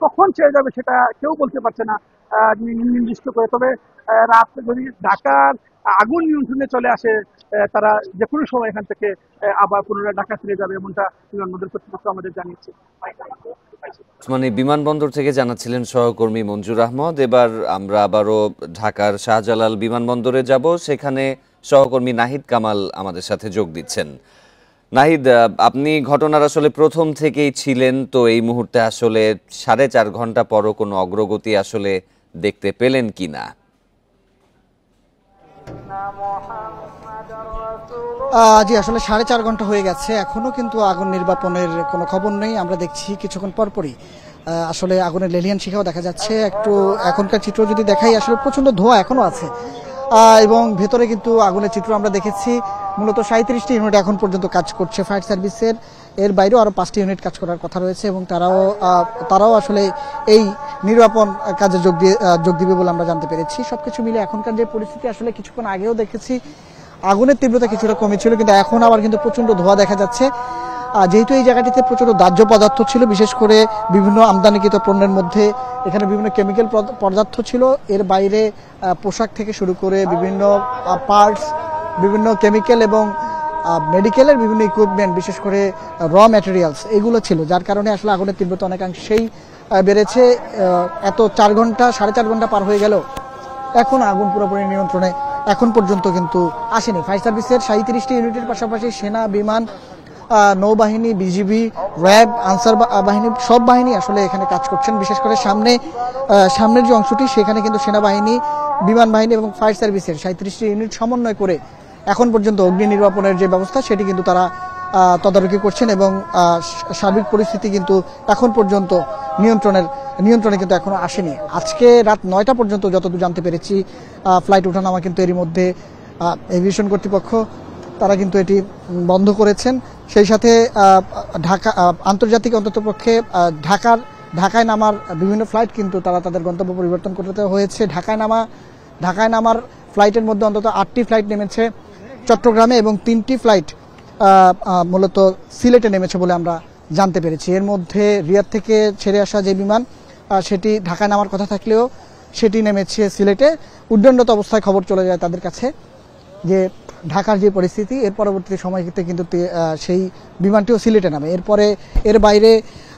কখন ছেড়ে যাবে সেটা কেউ বলতে পারছে না নির্দিষ্ট করে। তবে রাত যদি ঢাকার আগুন নিয়ন্ত্রণে চলে আসে, তারা যে কোনো সময় এখান থেকে আবার পুনরায় ঢাকা ফিরে যাবে এমনটা বিমানবন্দর কর্তৃপক্ষ আমাদের জানিয়েছে। মানে বিমানবন্দর থেকে জানাচ্ছিলেন সহকর্মী মঞ্জুর আহমদ। এবার আমরা আবারও ঢাকার শাহজালাল বিমানবন্দরে যাব, সেখানে সহকর্মী নাহিদ কামাল আমাদের সাথে যোগ দিচ্ছেন। নাহিদ, আপনি ঘটনার আসলে প্রথম থেকেই ছিলেন, তো এই মুহূর্তে আসলে 4.5 ঘন্টা পরও কোনো অগ্রগতি আসলে দেখতে পেলেন কিনা? জি, আসলে 4.5 ঘন্টা হয়ে গেছে, এখনো কিন্তু আগুন নির্বাপনের কোনো খবর নেই। আমরা দেখছি কিছুক্ষণ পরপরই আসলে আগুনের লেলিহান শিখাও দেখা যাচ্ছে। একটু এখনকার চিত্র যদি দেখাই, আসলে প্রচন্ড ধোঁয়া এখনো আছে এবং ভেতরে কিন্তু আগুনের চিত্র আমরা দেখেছি। মূলত 37টি ইউনিট এখন পর্যন্ত কাজ করছে ফায়ার সার্ভিসের, এর বাইরেও আরো 5টি ইউনিট কাজ করার কথা রয়েছে এবং তারাও আসলে এই নির্বাপন কাজে যোগ দিবে বলে আমরা জানতে পেরেছি। সবকিছু মিলে এখনকার যে পরিস্থিতি, আসলে কিছুক্ষণ আগেও দেখেছি আগুনের তীব্রতা কিছুটা কমেছিল, কিন্তু এখন আবার কিন্তু প্রচন্ড ধোঁয়া দেখা যাচ্ছে। যেহেতু এই জায়গাটিতে প্রচুর দাহ্য পদার্থ ছিল, বিশেষ করে বিভিন্ন আমদানিকৃত পণ্যের মধ্যে এখানে বিভিন্ন কেমিক্যাল পদার্থ ছিল, এর বাইরে পোশাক থেকে শুরু করে বিভিন্ন পার্টস, বিভিন্ন কেমিক্যাল এবং মেডিকেলের বিভিন্ন ইকুইপমেন্ট, বিশেষ করে র ম্যাটেরিয়ালস, এগুলো ছিল, যার কারণে আসলে আগুনের তীব্রতা অনেকাংশেই বেড়েছে। এত 4 ঘন্টা 4.5 ঘন্টা পার হয়ে গেল, এখন আগুন পুরোপুরি নিয়ন্ত্রণে এখন পর্যন্ত কিন্তু আসেনি। ফায়ার সার্ভিসের 37টি ইউনিটের পাশাপাশি সেনা, বিমান, নৌবাহিনী, বিজিবি, র্যাব, আনসার বাহিনী, সব বাহিনী আসলে এখানে কাজ করছেন। বিশেষ করে সামনের যে অংশটি সেখানে কিন্তু সেনাবাহিনী, বিমান বাহিনী এবং ফায়ার সার্ভিসের 37টি ইউনিট সমন্বয় করে এখন পর্যন্ত অগ্নি নির্বাপনের যে ব্যবস্থা সেটি কিন্তু তারা তদারকি করছেন এবং সার্বিক পরিস্থিতি কিন্তু এখন পর্যন্ত নিয়ন্ত্রণে কিন্তু এখনো আসেনি। আজকে রাত 9টা পর্যন্ত যতদূর জানতে পেরেছি ফ্লাইট ওঠানামা কিন্তু এরই মধ্যে এভিয়েশন কর্তৃপক্ষ তারা কিন্তু এটি বন্ধ করেছেন। সেই সাথে ঢাকা আন্তর্জাতিক অন্ততপক্ষে ঢাকায় নামার বিভিন্ন ফ্লাইট কিন্তু তারা তাদের গন্তব্য পরিবর্তন করতে হয়েছে। ঢাকায় নামার ফ্লাইটের মধ্যে অন্তত 8টি ফ্লাইট নেমেছে চট্টগ্রামে এবং 3টি ফ্লাইট মূলত সিলেটে নেমেছে বলে আমরা জানতে পেরেছি। এর মধ্যে রিয়াদ থেকে ছেড়ে আসা যে বিমান সেটি ঢাকায় নামার কথা থাকলেও সেটি নেমেছে সিলেটে। উড্ডয়নরত অবস্থায় খবর চলে যায় তাদের কাছে যে ঢাকার যে পরিস্থিতি, এর পরবর্তী সময়তে কিন্তু সেই বিমানটিও সিলেটে নামে। এর বাইরে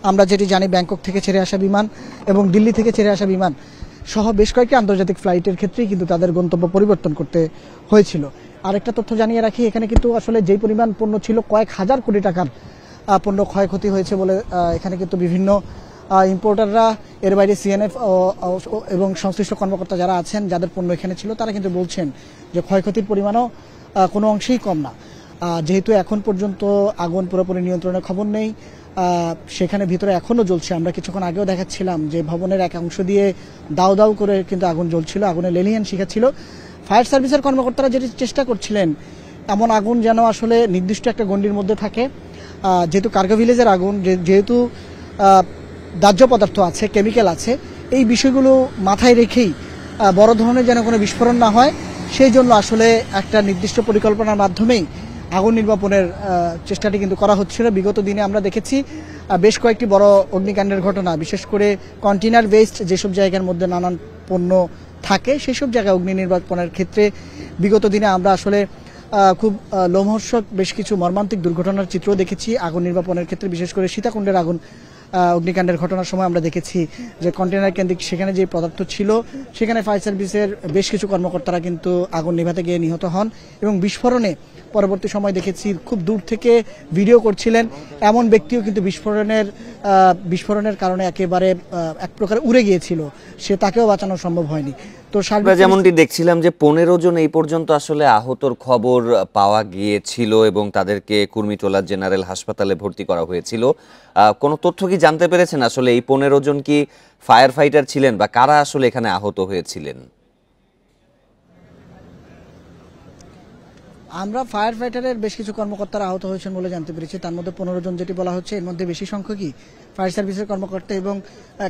আমরা যেটি জানি ব্যাংকক থেকে ছেড়ে আসা বিমান এবং দিল্লি থেকে ছেড়ে আসা বিমান সহ বেশ কয়েকটি আন্তর্জাতিক ফ্লাইটের ক্ষেত্রেই কিন্তু তাদের গন্তব্য পরিবর্তন করতে হয়েছিল। আরেকটা তথ্য জানিয়ে রাখি, এখানে কিন্তু আসলে যেই পরিমাণ পণ্য ছিল কয়েক হাজার কোটি টাকার পণ্য ক্ষয়ক্ষতি হয়েছে বলে এখানে কিন্তু বিভিন্ন ইম্পোর্টাররা, এর বাইরে সিএনএফ এবং সংশ্লিষ্ট কর্মকর্তা যারা আছেন যাদের পণ্য এখানে ছিল তারা কিন্তু বলছেন যে ক্ষয়ক্ষতির পরিমাণও কোনো অংশেই কম না। যেহেতু এখন পর্যন্ত আগুন পুরোপুরি নিয়ন্ত্রণের খবর নেই, সেখানে ভিতরে এখনও জ্বলছে। আমরা কিছুক্ষণ আগেও দেখাচ্ছিলাম যে ভবনের এক অংশ দিয়ে দাউ দাউ করে কিন্তু আগুন জ্বলছিল, আগুনে লেলিহান শিখা ছিল। ফায়ার সার্ভিসের কর্মকর্তারা যেটি চেষ্টা করছিলেন এমন আগুন যেন আসলে নির্দিষ্ট একটা গণ্ডির মধ্যে থাকে, যেহেতু কার্গো ভিলেজের আগুন, যেহেতু দাহ্য পদার্থ আছে, কেমিক্যাল আছে, এই বিষয়গুলো মাথায় রেখেই বড় ধরনের যেন কোনো বিস্ফোরণ না হয় সেই জন্য আসলে একটা নির্দিষ্ট পরিকল্পনার মাধ্যমেই আগুন নির্বাপনের চেষ্টাটি কিন্তু করা হচ্ছিল। বিগত দিনে আমরা দেখেছি বেশ কয়েকটি বড় অগ্নিকাণ্ডের ঘটনা, বিশেষ করে কন্টেইনার ওয়েস্ট যেসব জায়গার মধ্যে নানান পণ্য থাকে সেসব জায়গায় অগ্নি নির্বাপনের ক্ষেত্রে বিগত দিনে আমরা আসলে খুব লোমহর্ষক বেশ কিছু মর্মান্তিক দুর্ঘটনার চিত্র দেখেছি আগুন নির্বাপনের ক্ষেত্রে। বিশেষ করে সীতাকুণ্ডের আগুন অগ্নিকাণ্ডের ঘটনার সময় আমরা দেখেছি যে কন্টেইনার কেন্দ্রিক সেখানে যে পদার্থ ছিল সেখানে ফায়ার সার্ভিসের বেশ কিছু কর্মকর্তারা কিন্তু আগুন নেভাতে গিয়ে নিহত হন এবং বিস্ফোরণে পরবর্তী সময় দেখেছি খুব দূর থেকে ভিডিও করছিলেন এমন ব্যক্তিও কিন্তু বিস্ফোরণের কারণে একেবারে এক প্রকার উড়ে গিয়েছিল, তাকেও বাঁচানো সম্ভব হয়নি। তো যেমনটি দেখছিলাম যে 15 জন এই পর্যন্ত আসলে আহতর খবর পাওয়া গিয়েছিল এবং তাদেরকে কুর্মিটোলা জেনারেল হাসপাতালে ভর্তি করা হয়েছিল। কোনো তথ্য কি জানতে পেরেছেন আসলে এই 15 জন কি ফায়ার ফাইটার ছিলেন বা কারা আসলে এখানে আহত হয়েছিলেন? আমরা ফায়ার ফাইটারের বেশ কিছু কর্মকর্তারা আহত হয়েছেন বলে জানতে পেরেছি। তার মধ্যে 15 জন যেটি বলা হচ্ছে, এর মধ্যে বেশি সংখ্যকই ফায়ার সার্ভিসের কর্মকর্তা এবং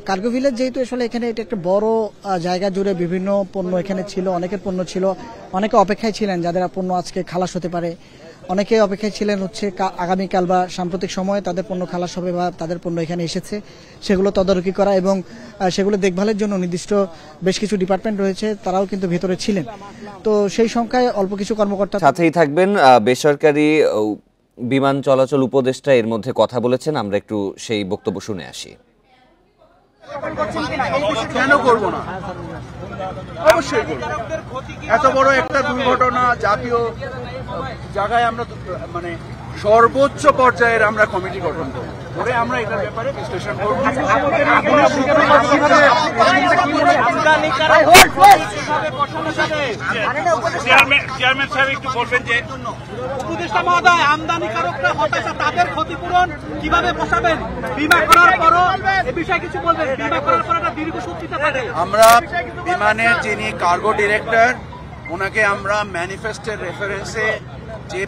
কার্গো ভিলেজ যেহেতু আসলে এখানে এটা একটা বড় জায়গা জুড়ে বিভিন্ন পণ্য এখানে ছিল, অনেকের পণ্য ছিল, অনেকে অপেক্ষায় ছিলেন যাদের পণ্য আজকে খালাস হতে পারে, অনেকে অপেক্ষায় ছিলেন হচ্ছে আগামীকাল বা সাম্প্রতিক সময়ে তাদের পণ্য খালাস হবে বা তাদের পণ্য এখানে এসেছে সেগুলো তদারকি করা এবং সেগুলো দেখভালের জন্য নির্দিষ্ট বেশ কিছু ডিপার্টমেন্ট রয়েছে, তারাও কিন্তু ভেতরে ছিলেন। তো সেই সংখ্যায় অল্প কিছু কর্মকর্তা সাথেই থাকবেন। বেসরকারি বিমান চলাচল উপদেষ্টা এর মধ্যে কথা বলেছেন, আমরা একটু সেই বক্তব্য শুনে আসি। কেন করব না, অবশ্যই করব। এত বড় একটা দুর্ঘটনা জাতীয় জায়গায় আমরা মানে সর্বোচ্চ পর্যায়ের আমরা কমিটি গঠন করে আমরা এটার ব্যাপারে বিশ্লেষণ করব। চেয়ারম্যান সাহেব একটু বলবেন যে উপদেষ্টা মহোদয়, আমদানিকারকরা হতাশা, তাদের ক্ষতিপূরণ কিভাবে পোষাবেন? বিমা করার পরও এ বিষয়ে কিছু বলবেন। বিমা করার পর একটা দীর্ঘসূত্রিতা থাকে। আমরা বিমানের যিনি কার্গো ডিরেক্টর ওনাকে আমরা ম্যানিফেস্টের রেফারেন্সে যে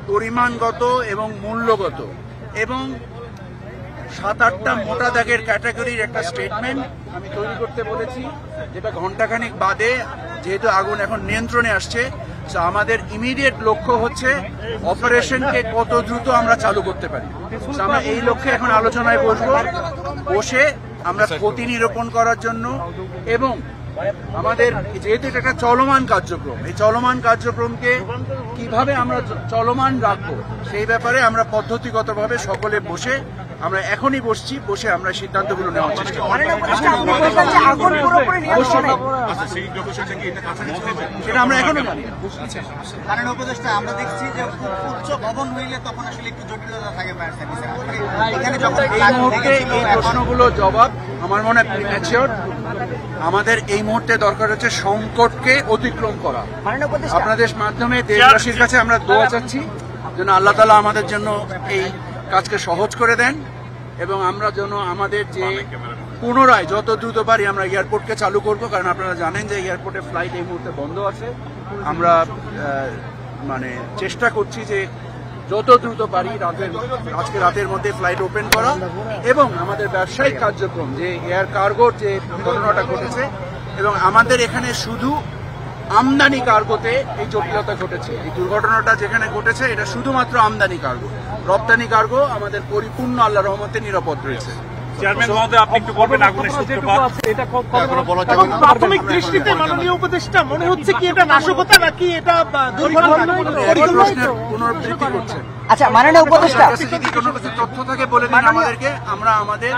পরিমাণগত এবং মূল্যগত এবং 7-8টা মোটা দাগের ক্যাটাগরির একটা স্টেটমেন্ট আমি তৈরি করতে বলেছি, যেটা ঘন্টাখানিক বাদে যেহেতু আগুন এখন নিয়ন্ত্রণে আসছে, আমাদের ইমিডিয়েট লক্ষ্য হচ্ছে অপারেশনকে কত দ্রুত আমরা চালু করতে পারি। আমরা এই লক্ষ্যে এখন আলোচনায় বসে আমরা ক্ষতি নিরূপণ করার জন্য এবং আমাদের যেহেতু এটা একটা চলমান কার্যক্রম, এই চলমান কার্যক্রমকে কিভাবে আমরা চলমান রাখবো সেই ব্যাপারে আমরা পদ্ধতিগতভাবে সকলে বসে আমরা এখনই বসে আমরা সিদ্ধান্তগুলো নেওয়ার চেষ্টা করব। সেটা আমরা এখনো জানি না। মাননীয় উপদেষ্টা, আমরা দেখছি যে উচ্চ ভবন হইলে তখন আসলে একটু জটিলতা থাকে ফায়ার সার্ভিসে। এখানে যখন এই মুহূর্তে এই প্রশ্নগুলো জবাব আমার মনে হয় প্রিম্যাচিওর। আমাদের এই মুহূর্তে দরকার হচ্ছে সংকটকে অতিক্রম করা। আপনাদের মাধ্যমে দেশবাসীর কাছে আমরা দোয়া চাচ্ছি যেন আল্লাহ তাআলা আমাদের জন্য এই কাজকে সহজ করে দেন এবং আমরা যেন আমাদের যে পুনরায় যত দ্রুত পারি আমরা এয়ারপোর্টকে চালু করব, কারণ আপনারা জানেন যে এয়ারপোর্টে ফ্লাইট এই মুহূর্তে বন্ধ আছে। আমরা মানে চেষ্টা করছি যে যত দ্রুত পারি আজকে রাতের মধ্যে ফ্লাইট ওপেন করা এবং আমাদের ব্যবসায়িক কার্যক্রম যে এয়ার কার্গোর যে ঘটনাটা ঘটেছে, এবং আমাদের এখানে শুধু আমদানি কার্গোতে এই জটিলতা ঘটেছে। এই দুর্ঘটনাটা যেখানে ঘটেছে এটা শুধুমাত্র আমদানি কার্গো, রপ্তানি কার্গো আমাদের পরিপূর্ণ আল্লাহর রহমতে নিরাপদ রয়েছে। চেয়ারম্যান মহোদয়, আপনি একটু বলবেন আগুনের সূত্রপাত। প্রাথমিক দৃষ্টিতে মাননীয় উপদেষ্টা মনে হচ্ছে কি এটা নাশকতা নাকি এটা দুর্ঘটনা? প্রশ্নের পুনরাবৃত্তি করছেন। আচ্ছা, মাননীয় উপদেষ্টা, যদি কোনো কিছু তথ্য থাকে বলে দিন আমাদেরকে, আমরা আমাদের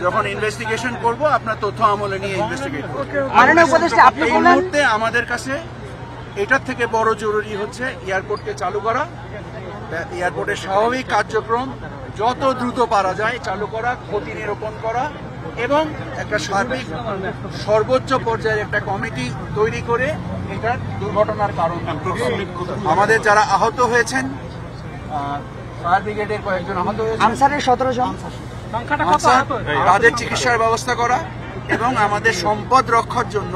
যখন ইনভেস্টিগেশন করব আপনার তথ্য আমলে নিয়ে ইনভেস্টিগেট করব। মাননীয় উপদেষ্টা, আপনি এই মুহূর্তে আমাদের কাছে এটার থেকে বড় জরুরি হচ্ছে এয়ারপোর্টকে চালু করা, এয়ারপোর্টের স্বাভাবিক কার্যক্রম যত দ্রুত পারা যায় চালু করা, ক্ষতি নিরূপণ করা এবং একটা সার্বিক সর্বোচ্চ পর্যায়ের একটা কমিটি তৈরি করে এটার দুর্ঘটনার কারণ আমাদের যারা আহত হয়েছেন, ফায়ার ব্রিগেডের কয়েকজন আহত হয়েছেন, আনসারের 17 জন, তাদের চিকিৎসার ব্যবস্থা করা এবং আমাদের সম্পদ রক্ষার জন্য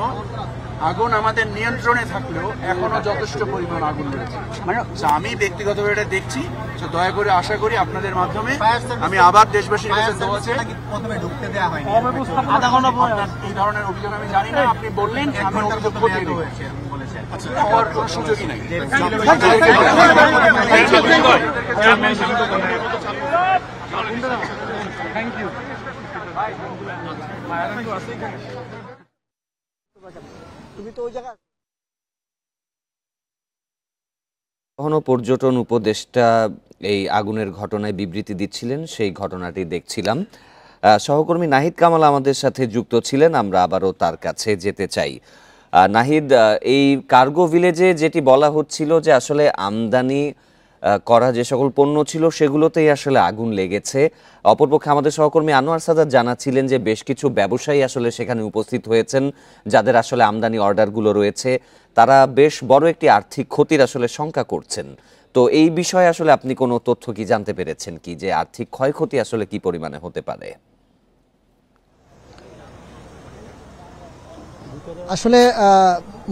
আগুন আমাদের নিয়ন্ত্রণে থাকলেও এখনো যথেষ্ট পরিমাণ আগুন রয়েছে। আমি ব্যক্তিগতভাবে এটা দেখছি, দয়া করে আশা করি আপনাদের মাধ্যমে আমি আবার দেশবাসীর কাছে দোয়া চাই। ঢুকতে দেওয়া হয়নি, এই ধরনের অভিযোগ আমি জানি না, আপনি বললেন আমি অভিযোগ খতিয়ে দেখব। হওয়ার কোনো সুযোগই নাই। Thank you. কখনো পর্যটন উপদেষ্টা এই আগুনের ঘটনায় বিবৃতি দিচ্ছিলেন, সেই ঘটনাটি দেখছিলাম। সহকর্মী নাহিদ কামাল আমাদের সাথে যুক্ত ছিলেন, আমরা আবারও তার কাছে যেতে চাই। নাহিদ, এই কার্গো ভিলেজে যেটি বলা হচ্ছিল যে আসলে আমদানি করা যে সকল পণ্য ছিল সেগুলোতেই আসলে আগুন লেগেছে। অপরপক্ষে আমাদের সহকর্মী আনোয়ার সাদাত জানাচ্ছিলেন যে বেশ কিছু ব্যবসায়ী আসলে সেখানে উপস্থিত হয়েছেন যাদের আসলে আমদানি অর্ডারগুলো রয়েছে, তারা বেশ বড় একটি আর্থিক ক্ষতির আসলে শঙ্কা করছেন। তো এই বিষয়ে আসলে আপনি কোনো তথ্য কি জানতে পেরেছেন কি যে আর্থিক ক্ষয়ক্ষতি আসলে কি পরিমাণে হতে পারে? আসলে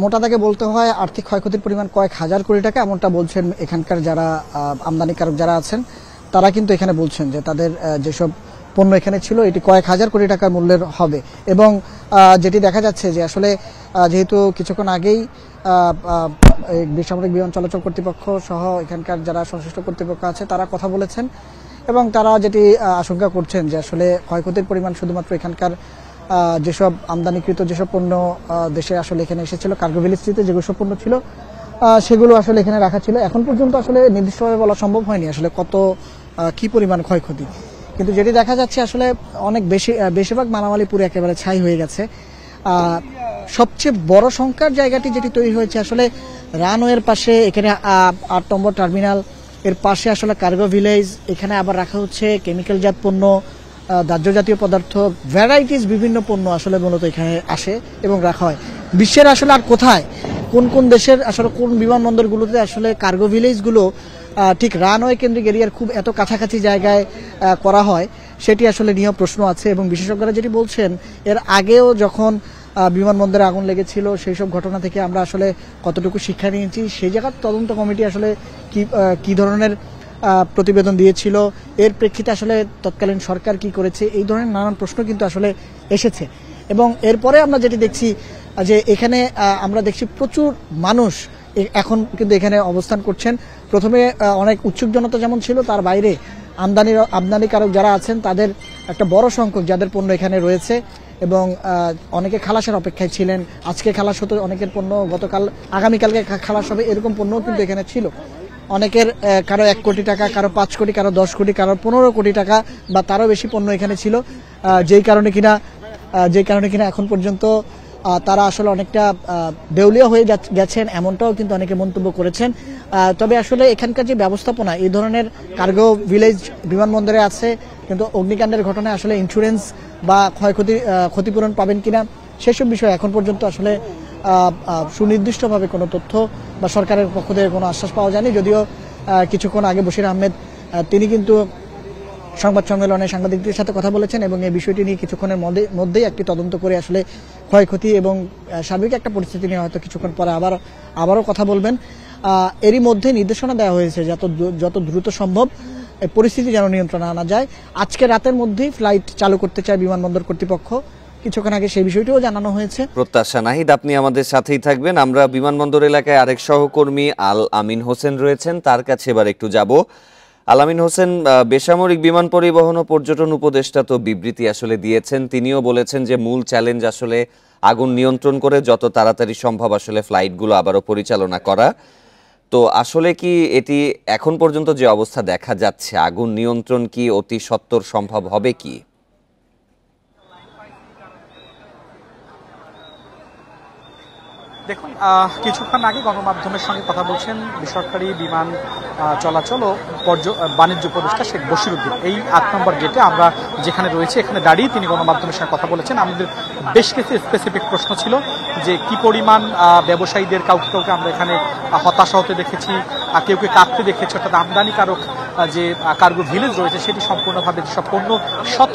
মোটা দাগে বলতে হয় আর্থিক ক্ষয়ক্ষতির পরিমাণ কয়েক হাজার কোটি টাকা, এমনটা বলছেন এখানকার যারা আমদানিকারক যারা আছেন তারা কিন্তু এখানে বলছেন যে তাদের যেসব পণ্য এখানে ছিল এটি কয়েক হাজার কোটি টাকার মূল্যের হবে। এবং যেটি দেখা যাচ্ছে যে আসলে যেহেতু কিছুক্ষণ আগেই বেসামরিক বিমান চলাচল কর্তৃপক্ষ সহ এখানকার যারা সংশ্লিষ্ট কর্তৃপক্ষ আছে তারা কথা বলেছেন এবং তারা যেটি আশঙ্কা করছেন যে আসলে ক্ষয়ক্ষতির পরিমাণ শুধুমাত্র এখানকার যেসব আমদানিকৃত যেসব পণ্য দেশে আসলে এখানে এসেছিল কার্গো ভিলেজটিতে যেসব পণ্য ছিল সেগুলো আসলে এখানে রাখা ছিল। এখন পর্যন্ত আসলে নির্দিষ্টভাবে বলা সম্ভব হয়নি আসলে কত কি পরিমাণ ক্ষয়ক্ষতি, কিন্তু যেটি দেখা যাচ্ছে আসলে অনেক বেশিরভাগ মালামালি পুরো একেবারে ছাই হয়ে গেছে। সবচেয়ে বড় সংখ্যার জায়গাটি যেটি তৈরি হয়েছে আসলে রানওয়ের পাশে, এখানে 8 নম্বর টার্মিনাল এর পাশে আসলে কার্গো ভিলেজ, এখানে আবার রাখা হচ্ছে কেমিক্যালজাত পণ্য, দাহ্য জাতীয় পদার্থ, ভ্যারাইটিস বিভিন্ন পণ্য আসলে মূলত এখানে আসে এবং রাখা হয়। বিশ্বের আসলে আর কোথায় কোন কোন দেশের আসলে কোন বিমানবন্দরগুলোতে আসলে কার্গো ভিলেজগুলো ঠিক রানওয়ে কেন্দ্রিক এরিয়ার খুব এত কাছাকাছি জায়গায় করা হয় সেটি আসলে নিয়ে প্রশ্ন আছে। এবং বিশেষজ্ঞরা যেটি বলছেন এর আগেও যখন বিমানবন্দরে আগুন লেগেছিল সেই সব ঘটনা থেকে আমরা আসলে কতটুকু শিক্ষা নিয়েছি, সেই জায়গার তদন্ত কমিটি আসলে কি ধরনের প্রতিবেদন দিয়েছিল, এর প্রেক্ষিতে আসলে তৎকালীন সরকার কি করেছে, এই ধরনের নানান প্রশ্ন কিন্তু আসলে এসেছে। এবং এরপরে আমরা যেটি দেখছি যে এখানে আমরা দেখছি প্রচুর মানুষ এখন কিন্তু এখানে অবস্থান করছেন। প্রথমে অনেক উৎসুক জনতা যেমন ছিল, তার বাইরে আমদানিকারক যারা আছেন তাদের একটা বড় সংখ্যক যাদের পণ্য এখানে রয়েছে এবং অনেকে খালাসের অপেক্ষায় ছিলেন। আজকে খালাস হতো অনেকের পণ্য, গতকাল আগামীকালকে খালাস হবে, এরকম পণ্য কিন্তু এখানে ছিল। অনেকের কারো 1 কোটি টাকা, কারো 5 কোটি, কারো 10 কোটি, কারো 15 কোটি টাকা বা তারও বেশি পণ্য এখানে ছিল, যেই কারণে কিনা এখন পর্যন্ত তারা আসলে অনেকটা দেউলিয়া হয়ে গেছেন, এমনটাও কিন্তু অনেকে মন্তব্য করেছেন। তবে আসলে এখানকার যে ব্যবস্থাপনা, এই ধরনের কার্গো ভিলেজ বিমানবন্দরে আছে, কিন্তু অগ্নিকাণ্ডের ঘটনায় আসলে ইন্স্যুরেন্স বা ক্ষতিপূরণ পাবেন কিনা সেসব বিষয়ে এখন পর্যন্ত আসলে সুনির্দিষ্টভাবে কোনো তথ্য বা সরকারের পক্ষ থেকে কোনো আশ্বাস পাওয়া যায়নি। যদিও কিছুক্ষণ আগে বশির আহমেদ তিনি কিন্তু সংবাদ সম্মেলনে সাংবাদিকদের সাথে কথা বলেছেন এবং এই বিষয়টি নিয়ে কিছুক্ষণের মধ্যেই একটি তদন্ত করে আসলে ক্ষয়ক্ষতি এবং সার্বিক একটা পরিস্থিতি নিয়ে হয়তো কিছুক্ষণ পরে আবারও কথা বলবেন। এরই মধ্যে নির্দেশনা দেওয়া হয়েছে যত দ্রুত সম্ভব পরিস্থিতি যেন নিয়ন্ত্রণে আনা যায়। আজকে রাতের মধ্যেই ফ্লাইট চালু করতে চায় বিমানবন্দর কর্তৃপক্ষ, কিছুক্ষণ আগে সেই বিষয়টিও জানানো হয়েছে। প্রত্যাশা নাহিদ, আপনি আমাদের সাথেই থাকবেন। আমরা বিমানবন্দর এলাকায় আরেক সহকর্মী আল আমিন হোসেন রয়েছেন, তার কাছে এবার একটু যাব। আল আমিন হোসেন, বেসামরিক বিমান পরিবহন ও পর্যটন উপদেষ্টা তো বিবৃতি আসলে দিয়েছেন, তিনিও বলেছেন যে মূল চ্যালেঞ্জ আসলে আগুন নিয়ন্ত্রণ করে যত তাড়াতাড়ি সম্ভব আসলে ফ্লাইটগুলো আবারও পরিচালনা করা। তো আসলে কি এটি এখন পর্যন্ত যে অবস্থা দেখা যাচ্ছে, আগুন নিয়ন্ত্রণ কি অতি সত্বর সম্ভব হবে কি? দেখুন, কিছুক্ষণ আগে গণমাধ্যমের সঙ্গে কথা বলছেন বেসরকারি বিমান চলাচল ও বাণিজ্য উপদেষ্টা শেখ বশিরউদ্দিন। এই 8 নম্বর গেটে আমরা যেখানে রয়েছে এখানে দাঁড়িয়ে তিনি গণমাধ্যমের সঙ্গে কথা বলেছেন। আমাদের বেশ কিছু স্পেসিফিক প্রশ্ন ছিল যে কি পরিমাণ ব্যবসায়ীদের কাউকে আমরা এখানে হতাশা হতে দেখেছি, কেউ কাঁদতে দেখেছি, অর্থাৎ আমদানিকারক যে কার্গো ভিলেজ রয়েছে সেটি সম্পূর্ণভাবে যেসব পণ্য শত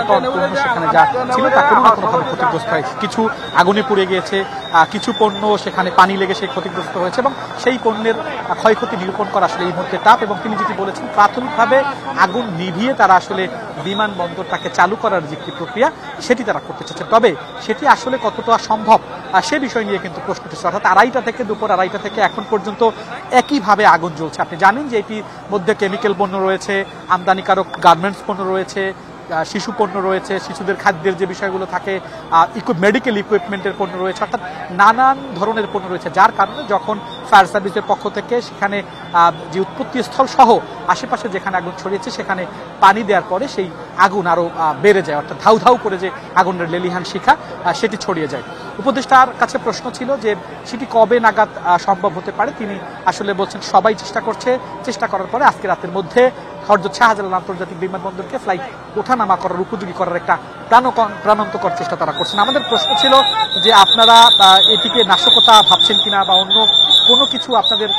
টন পণ্য সেখানে যা ছিল তা কোনো না কোনোভাবে ক্ষতিগ্রস্ত হয়েছে। কিছু আগুনে পুড়ে গিয়েছে, কিছু পণ্য সেখানে পানি লেগে সেই ক্ষতিগ্রস্ত হয়েছে এবং সেই পণ্যের ক্ষয়ক্ষতি নিরূপণ করা আসলে এই মুহূর্তে টাফ। এবং তিনি যেটি বলেছেন, প্রাথমিকভাবে আগুন নিভিয়ে তারা আসলে বিমানবন্দরটাকে চালু করার যে একটি প্রক্রিয়া সেটি তারা করতে চাচ্ছে, তবে সেটি আসলে কতটা সম্ভব সে বিষয় নিয়ে কিন্তু প্রশ্ন উঠেছে। অর্থাৎ দুপুর আড়াইটা থেকে এখন পর্যন্ত একইভাবে আগুন জ্বলছে। আপনি জানেন যে এটির মধ্যে কেমিক্যাল পণ্য রয়েছে, আমদানিকারক গার্মেন্টস পণ্য রয়েছে, শিশু পণ্য রয়েছে, শিশুদের খাদ্যের যে বিষয়গুলো থাকে, মেডিকেল ইকুইপমেন্টের পণ্য রয়েছে, অর্থাৎ নানান ধরনের পণ্য রয়েছে, যার কারণে যখন ফায়ার সার্ভিসের পক্ষ থেকে সেখানে যে উৎপত্তি স্থল সহ আশেপাশে যেখানে আগুন ছড়িয়েছে সেখানে পানি দেওয়ার পরে সেই আগুন আরও বেড়ে যায়, অর্থাৎ ধাউ ধাউ করে যে আগুনের লেলিহান শিখা সেটি ছড়িয়ে যায়। উপদেষ্টার কাছে প্রশ্ন ছিল যে সেটি কবে নাগাদ সম্ভব হতে পারে। তিনি আসলে বলছেন সবাই চেষ্টা করার পরে আজকে রাতের মধ্যে হযরত শাহজালাল আন্তর্জাতিক বিমানবন্দরকে ফ্লাইট ওঠানামা করার উপযোগী করার একটা প্রাণান্তকর চেষ্টা তারা করছেন। আমাদের প্রশ্ন ছিল যে আপনারা এটিকে নাশকতা ভাবছেন কিনা বা অন্য কোনো কিছু আপনাদের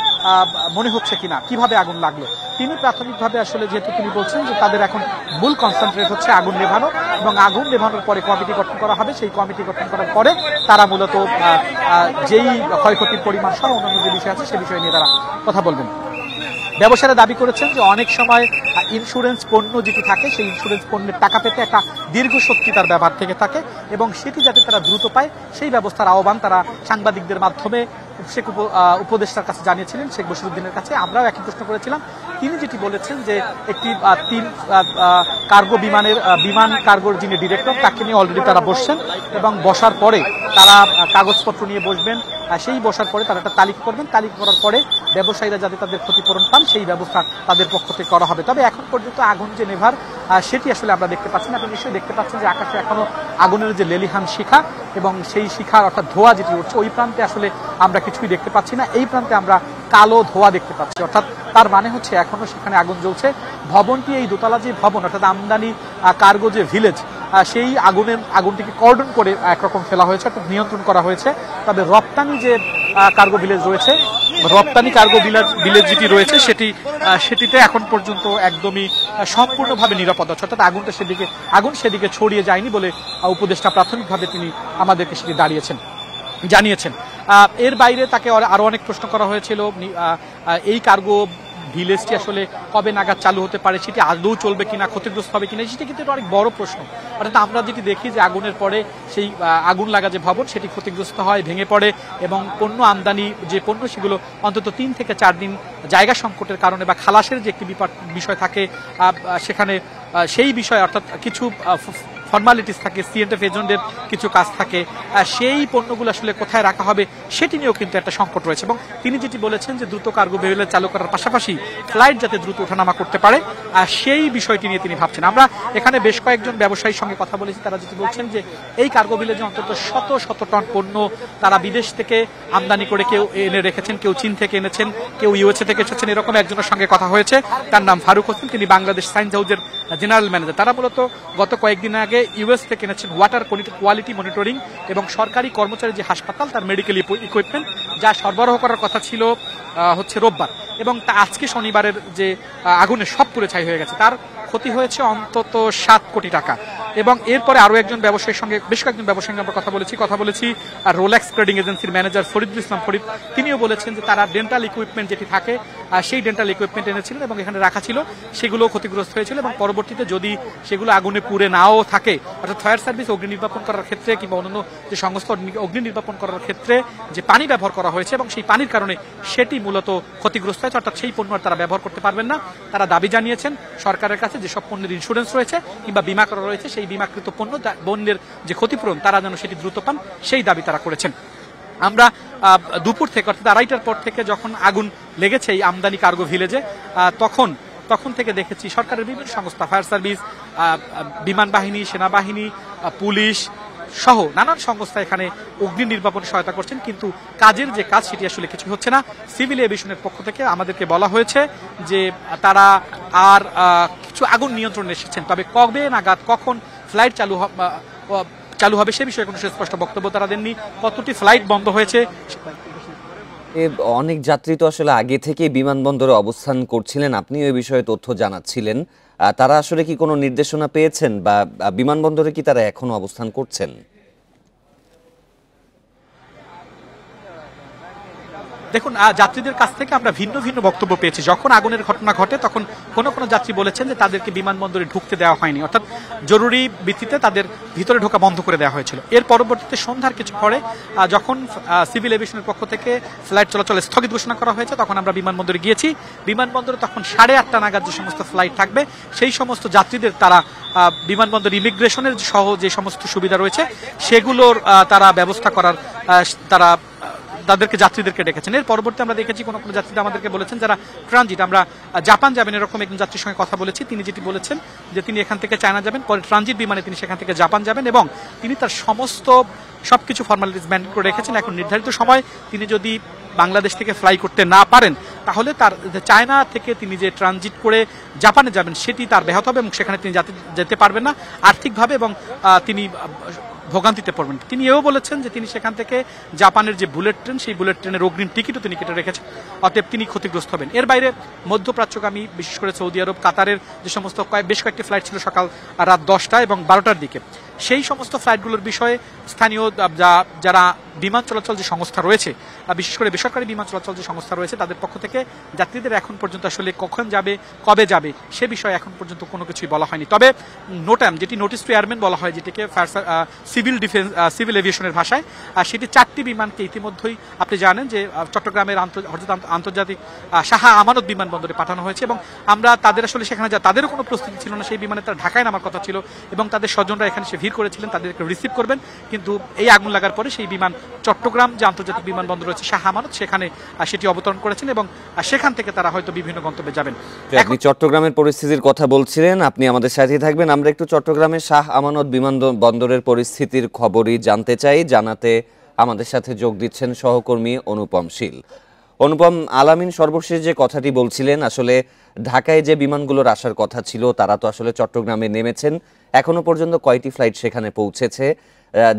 মনে হচ্ছে কিনা, কিভাবে আগুন লাগলো। তিনি প্রাথমিকভাবে আসলে যেহেতু তিনি বলছেন যে তাদের এখন মূল কনসেন্ট্রেট হচ্ছে আগুন নেভানো এবং আগুন নেভানোর পরে কমিটি গঠন করা হবে, সেই কমিটি গঠন করার পরে তারা মূলত যেই ক্ষয়ক্ষতির পরিমাণ সহ অন্যান্য যে বিষয় আছে সে বিষয় নিয়ে তারা কথা বলবেন। ব্যবসায়ীরা দাবি করেছেন যে অনেক সময় ইন্স্যুরেন্স পণ্য যেটি থাকে সেই ইন্স্যুরেন্স পণ্যের টাকা পেতে একটা দীর্ঘসত্যিতার ব্যাপার থেকে থাকে এবং সেটি যাতে তারা দ্রুত পায় সেই ব্যবস্থার আহ্বান তারা সাংবাদিকদের মাধ্যমে শেখ উপদেষ্টার কাছে জানিয়েছিলেন, শেখ বশিরউদ্দিনের কাছে। আমরাও একই প্রশ্ন করেছিলাম। তিনি যেটি বলেছেন যে একটি কার্গো বিমান কার্গোর যিনি ডিরেক্টর তাকে নিয়ে অলরেডি তারা বসছেন এবং বসার পরে তারা কাগজপত্র নিয়ে বসবেন, সেই বসার পরে তারা একটা তালিকা করবেন, তালিকা করার পরে ব্যবসায়ীরা যাতে তাদের ক্ষতিপূরণ পান সেই ব্যবস্থা তাদের পক্ষ থেকে করা হবে। তবে এখন পর্যন্ত আগুন যে নেভার সেটি আসলে আমরা দেখতে পাচ্ছি না। আপনি নিশ্চয়ই দেখতে পাচ্ছেন যে আকাশে এখনো আগুনের যে লেলিহান শিখা এবং সেই শিখার অর্থাৎ ধোঁয়া যেটি উঠছে ওই প্রান্তে আসলে আমরা কিছুই দেখতে পাচ্ছি না, এই প্রান্তে আমরা কালো ধোঁয়া দেখতে পাচ্ছি। অর্থাৎ তার মানে হচ্ছে এখনো সেখানে আগুন জ্বলছে। ভবনটি এই দোতলা যে ভবন অর্থাৎ আমদানি কার্গো যে ভিলেজ সেই আগুনটিকে কর্ডন করে একরকম ফেলা হয়েছে, অর্থাৎ নিয়ন্ত্রণ করা হয়েছে। তবে রপ্তানি যে কার্গো ভিলেজ রয়েছে, রপ্তানি কার্গো ভিলেজ যেটি রয়েছে সেটিতে এখন পর্যন্ত একদমই সম্পূর্ণভাবে নিরাপদ আছে, অর্থাৎ আগুন সেদিকে ছড়িয়ে যায়নি বলে উপদেষ্টা প্রাথমিকভাবে তিনি আমাদেরকে সেটি জানিয়েছেন। এর বাইরে তাকে আরো অনেক প্রশ্ন করা হয়েছিল এই কার্গো ভিলেজটি আসলে কবে নাগাদ চালু হতে পারে, সেটি আদৌ চলবে কিনা, ক্ষতিগ্রস্ত হবে কিনা, সেটি কিন্তু অনেক বড় প্রশ্ন। অর্থাৎ আমরা যেটি দেখি যে আগুনের পরে সেই আগুন লাগা যে ভবন সেটি ক্ষতিগ্রস্ত হয়, ভেঙে পড়ে এবং পণ্য আমদানি যে পণ্য সেগুলো অন্তত 3 থেকে 4 দিন জায়গা সংকটের কারণে বা খালাসের যে একটি বিষয় থাকে সেখানে সেই বিষয় অর্থাৎ কিছু ফর্মালিটিস থাকে, সিএনএফ এজেন্টদের কিছু কাজ থাকে, সেই পণ্যগুলো আসলে কোথায় রাখা হবে সেটি নিয়েও কিন্তু একটা সংকট রয়েছে। এবং তিনি যেটি বলেছেন যে দ্রুত কার্গো ভেহিকল চালু করার পাশাপাশি ফ্লাইট যাতে দ্রুত ওঠানামা করতে পারে সেই বিষয়টি নিয়ে তিনি ভাবছেন। আমরা এখানে বেশ কয়েকজন ব্যবসায়ীর সঙ্গে কথা বলেছি, তারা যেটি বলছেন যে এই কার্গো ভিলেজে অন্তত শত শত টন পণ্য তারা বিদেশ থেকে আমদানি করে কেউ এনে রেখেছেন, কেউ চীন থেকে এনেছেন, কেউ ইউএসএ থেকে এসেছেন। এরকম একজনের সঙ্গে কথা হয়েছে, তার নাম ফারুক হোসেন, তিনি বাংলাদেশ সায়েন্স হাউসের জেনারেল ম্যানেজার। তারা মূলত গত কয়েকদিন আগে ইউএস থেকে এনেছেন ওয়াটার কোয়ালিটি মনিটরিং এবং সরকারি কর্মচারী যে হাসপাতাল তার মেডিকেল ইকুইপমেন্ট, যা সরবরাহ করার কথা ছিল হচ্ছে রোববার, এবং তা আজকে শনিবারের যে আগুনে সব পুড়ে ছাই হয়ে গেছে। তার ক্ষতি হয়েছে অন্তত 7 কোটি টাকা। এবং এরপরে আরো একজন ব্যবসায়ীর সঙ্গে, বেশ কয়েকজন ব্যবসায়ীর সঙ্গে আমরা কথা বলেছি আর রোলেক্স ট্রেডিং এজেন্সির ম্যানেজার ফরিদুল ইসলাম ফরিদ, তিনিও বলেছেন যে তারা ডেন্টাল ইকুইপমেন্ট যেটি থাকে সেই ডেন্টাল ইকুইপমেন্ট এনেছিলেন এবং এখানে রাখা ছিল, সেগুলো ক্ষতিগ্রস্ত হয়েছিল এবং পরবর্তীতে যদি সেগুলো আগুনে পুড়ে নাও থাকে, অর্থাৎ ফায়ার সার্ভিস অগ্নি নির্বাপন করার ক্ষেত্রে কিংবা অন্যান্য যে সংস্থা অগ্নি নির্বাপন করার ক্ষেত্রে যে পানি ব্যবহার করা হয়েছে এবং সেই পানির কারণে সেটি মূলত ক্ষতিগ্রস্ত হয়েছে, অর্থাৎ সেই পণ্য তারা ব্যবহার করতে পারবেন না। তারা দাবি জানিয়েছেন সরকারের কাছে যেসব পণ্যের ইন্স্যুরেন্স রয়েছে কিংবা বিমা করা রয়েছে সেই বিমাকৃত পণ্য বন্যের যে ক্ষতিপূরণ তারা যেন সেটি দ্রুত পান সেই দাবি তারা করেছেন। আমরা দুপুর থেকে অর্থাৎ 2:30টার পর থেকে যখন আগুন লেগেছে এই আমদানি কার্গো ভিলেজে, তখন থেকে দেখেছি সরকারের বিভিন্ন সংস্থা, ফায়ার সার্ভিস, বিমান বাহিনী, সেনাবাহিনী, পুলিশ সহ নানান সংস্থা এখানে অগ্নি নির্বাপনে সহায়তা করছেন, কিন্তু কাজের যে কাজ সেটি আসলে কিছু হচ্ছে না। সিভিল এভিয়েশনের পক্ষ থেকে আমাদেরকে বলা হয়েছে যে তারা আর কিছু আগুন নিয়ন্ত্রণে এসেছেন, তবে কবে নাগাদ কখন ফ্লাইট চালু হবে সে বিষয়ে কোনো সুস্পষ্ট বক্তব্য তারা দেননি। কতটি ফ্লাইট বন্ধ হয়েছে, অনেক যাত্রী তো আসলে আগে থেকে বিমানবন্দরে অবস্থান করছিলেন, আপনি ওই বিষয়ে তথ্য জানাচ্ছিলেন, তারা আসলে কি কোনো নির্দেশনা পেয়েছেন বা বিমানবন্দরে কি তারা এখনো অবস্থান করছেন? দেখুন, যাত্রীদের কাছ থেকে আমরা ভিন্ন ভিন্ন বক্তব্য পেয়েছি। যখন আগুনের ঘটনা ঘটে তখন কোনো যাত্রী বলেছেন যে তাদেরকে বিমানবন্দরে ঢুকতে দেওয়া হয়নি, অর্থাৎ জরুরি ভিত্তিতে তাদের ভিতরে ঢোকা বন্ধ করে দেওয়া হয়েছিল। এর পরবর্তীতে সন্ধ্যার কিছু পরে যখন সিভিল এভিয়েশনের পক্ষ থেকে ফ্লাইট চলাচল স্থগিত ঘোষণা করা হয়েছে তখন আমরা বিমানবন্দরে গিয়েছি। বিমানবন্দরে তখন 8:30 নাগাদ যে সমস্ত ফ্লাইট থাকবে সেই সমস্ত যাত্রীদের তারা বিমানবন্দর ইমিগ্রেশনের সহ যে সমস্ত সুবিধা রয়েছে সেগুলোর তারা ব্যবস্থা করার তাদেরকে যাত্রীদেরকে ডেকেছেন। এর পরবর্তী আমরা দেখেছি কোনো যাত্রীরা আমাদেরকে বলেছেন যারা ট্রানজিট, আমরা জাপান যাবেন এরকম একজন যাত্রীর সঙ্গে কথা বলেছি, তিনি যেটি বলেছেন যে তিনি এখান থেকে চায়না যাবেন, পরে ট্রানজিট বিমানে তিনি সেখান থেকে জাপান যাবেন এবং তিনি তার সবকিছু ফর্মালিটিস মেনটেন করে রেখেছেন। এখন নির্ধারিত সময় তিনি যদি বাংলাদেশ থেকে ফ্লাই করতে না পারেন তাহলে তার চায়না থেকে তিনি যে ট্রানজিট করে জাপানে যাবেন সেটি তার ব্যাহত হবে এবং সেখানে তিনি যেতে পারবেন না আর্থিকভাবে এবং তিনি ভোগান্তিতে পড়বেন। তিনি এও বলেছেন যে তিনি সেখান থেকে জাপানের যে বুলেট ট্রেন সেই বুলেট ট্রেনের অগ্রিম টিকিটও তিনি কেটে রেখেছেন, অতএব তিনি ক্ষতিগ্রস্ত হবেন। এর বাইরে মধ্যপ্রাচ্যগামী বিশেষ করে সৌদি আরব, কাতারের যে সমস্ত বেশ কয়েকটি ফ্লাইট ছিল সকাল রাত 10টা এবং 12টার দিকে, সেই সমস্ত ফ্লাইটগুলোর বিষয়ে স্থানীয় যারা বিমান চলাচল যে সংস্থা রয়েছে, বিশেষ করে বেসরকারি বিমান চলাচল যে সংস্থা রয়েছে তাদের পক্ষ থেকে যাত্রীদের এখন পর্যন্ত আসলে কখন যাবে কবে যাবে সে বিষয়ে এখন পর্যন্ত কোনো কিছুই বলা হয়নি। তবে নোটাম, যেটি নোটিস টু এয়ারম্যান বলা হয়, যেটিকে সিভিল এভিয়েশনের ভাষায়, সেটি 4টি বিমানকে ইতিমধ্যেই আপনি জানেন যে চট্টগ্রামের আন্তর্জাতিক শাহ আমানত বিমানবন্দরে পাঠানো হয়েছে এবং আমরা তাদের আসলে সেখানে তাদেরও কোনো প্রস্তুতি ছিল না, সেই বিমানে তারা ঢাকায় নামার কথা ছিল এবং তাদের স্বজনরা এখানে সে ভিড় করেছিলেন তাদেরকে রিসিভ করবেন, কিন্তু এই আগুন লাগার পরে সেই বিমান চট্টগ্রাম যে আন্তর্জাতিক বিমানবন্দর রয়েছে শাহ আমানত সেখানে সেটি অবতরণ করেছেন এবং সেখান থেকে তারা হয়তো বিভিন্ন গন্তব্যে যাবেন। আপনি চট্টগ্রামের পরিস্থিতির কথা বলছিলেন, আপনি আমাদের সাথে থাকবেন। আমরা একটু চট্টগ্রামের শাহ আমানত বিমানবন্দরের পরিস্থিতির খবরই জানতে চাই। জানাতে আমাদের সাথে যোগ দিচ্ছেন সহকর্মী অনুপম শীল। অনুপম, আলামিন সর্বশেষ যে কথাটি বলছিলেন, আসলে ঢাকায় যে বিমানগুলোর আসার কথা ছিল তারা তো আসলে চট্টগ্রামে নেমেছেন, এখনো পর্যন্ত কয়টি ফ্লাইট সেখানে পৌঁছেছে,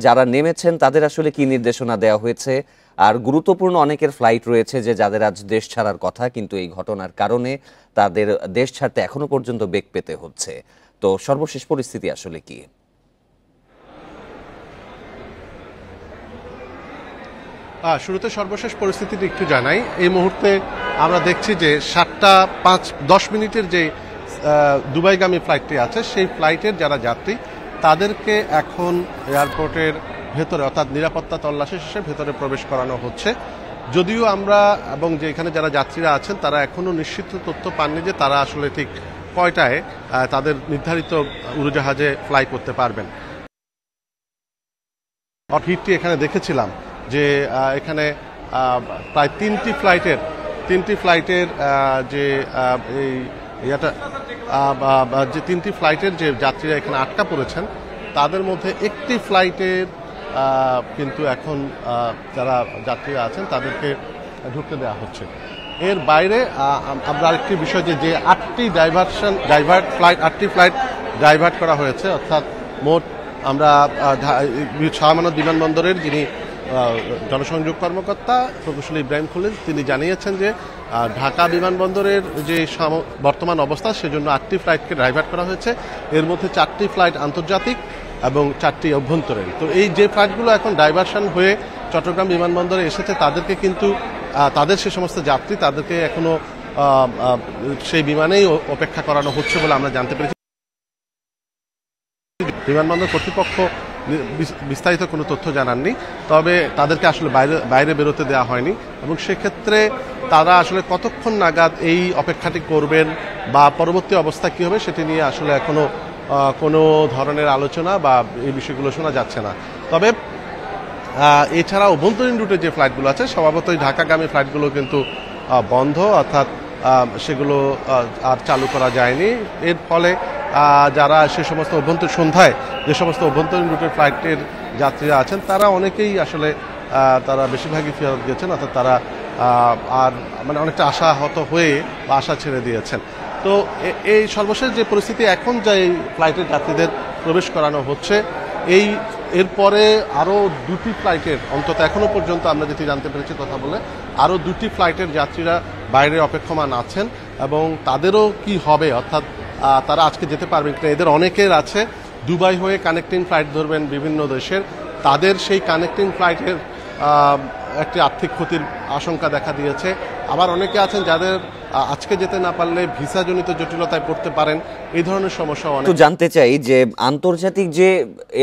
যারা নেমেছেন তাদের আসলে কি নির্দেশনা দেওয়া হয়েছে, আর গুরুত্বপূর্ণ অনেকের ফ্লাইট রয়েছে যে যাদের আজ দেশ ছাড়ার কথা কিন্তু এই ঘটনার কারণে তাদের দেশ ছাড়তে এখনো পর্যন্ত বেগ পেতে হচ্ছে, তো সর্বশেষ পরিস্থিতি আসলে কি? শুরুতে সর্বশেষ পরিস্থিতিটি একটু জানাই। এই মুহূর্তে আমরা দেখছি যে 7:05 যে দুবাইগামী ফ্লাইটটি আছে সেই ফ্লাইটের যারা যাত্রী তাদেরকে এখন এয়ারপোর্টের ভেতরে অর্থাৎ নিরাপত্তা তল্লাশি শেষে ভেতরে প্রবেশ করানো হচ্ছে। যদিও আমরা এবং যে এখানে যারা যাত্রীরা আছেন তারা এখনো নিশ্চিত তথ্য পাননি যে তারা আসলে ঠিক কয়টায় তাদের নির্ধারিত উড়োজাহাজে ফ্লাই করতে পারবেন। হিটটি এখানে দেখেছিলাম যে এখানে প্রায় তিনটি ফ্লাইটের যে এই ইয়াটা যে তিনটি ফ্লাইটের যে যাত্রীরা এখানে আটকা পড়েছেন তাদের মধ্যে একটি ফ্লাইটের কিন্তু এখন যারা যাত্রীরা আছেন তাদেরকে ঢুকতে দেওয়া হচ্ছে। এর বাইরে আমরা আরেকটি বিষয় যে 8টি ফ্লাইট ডাইভার্ট করা হয়েছে, অর্থাৎ মোট আমরা শাহমানত বিমানবন্দরের যিনি জনসংযোগ কর্মকর্তা প্রকৌশলী ইব্রাহিম খলিল তিনি জানিয়েছেন যে ঢাকা বিমানবন্দরের যে বর্তমান অবস্থা সেজন্য 8টি ফ্লাইটকে ডাইভার্ট করা হয়েছে। এর মধ্যে 4টি ফ্লাইট আন্তর্জাতিক এবং 4টি অভ্যন্তরীণ। তো এই যে ফ্লাইটগুলো এখন ডাইভার্সন হয়ে চট্টগ্রাম বিমানবন্দরে এসেছে তাদেরকে কিন্তু তাদের সে সমস্ত যাত্রী তাদেরকে এখনো সেই বিমানেই অপেক্ষা করানো হচ্ছে বলে আমরা জানতে পেরেছি। বিমানবন্দর কর্তৃপক্ষ বিস্তারিত কোনো তথ্য জানাননি, তবে তাদেরকে আসলে বাইরে বেরোতে দেওয়া হয়নি এবং সেক্ষেত্রে তারা আসলে কতক্ষণ নাগাদ এই অপেক্ষাটি করবেন বা পরবর্তী অবস্থা কী হবে সেটি নিয়ে আসলে এখনো কোনো ধরনের আলোচনা বা এই বিষয়গুলো শোনা যাচ্ছে না। তবে এছাড়া অভ্যন্তরীণ রুটে যে ফ্লাইটগুলো আছে স্বভাবতই ঢাকাগামী ফ্লাইটগুলো কিন্তু বন্ধ, অর্থাৎ সেগুলো আর চালু করা যায়নি। এর ফলে যারা সে সমস্ত সন্ধ্যায় যে সমস্ত অভ্যন্তরীণ রুটের ফ্লাইটের যাত্রীরা আছেন তারা অনেকেই আসলে তারা বেশিরভাগই ফেরত গিয়েছেন, অর্থাৎ তারা আর মানে অনেকটা আশাহত হয়ে বা আশা ছেড়ে দিয়েছেন। তো এই সর্বশেষ যে পরিস্থিতি এখন যে ফ্লাইটের যাত্রীদের প্রবেশ করানো হচ্ছে এরপরে আরও 2টি ফ্লাইটের অন্তত এখনো পর্যন্ত আমরা যেটি জানতে পেরেছি কথা বলে আরও 2টি ফ্লাইটের যাত্রীরা বাইরে অপেক্ষমান আছেন এবং তাদেরও কি হবে, অর্থাৎ তারা আজকে যেতে পারবেন কিনা। এদের অনেকের আছে দুবাই হয়ে কানেক্টিং ফ্লাইট ধরবেন বিভিন্ন দেশের, তাদের সেই কানেক্টিং ফ্লাইটের একটি আর্থিক ক্ষতির আশঙ্কা দেখা দিয়েছে। আবার অনেকে আছেন যাদের আজকে যেতে না পারলে ভিসাজনিত জটিলতায় পড়তে পারেন, এই ধরনের সমস্যা অনেক। তো জানতে চাই যে আন্তর্জাতিক যে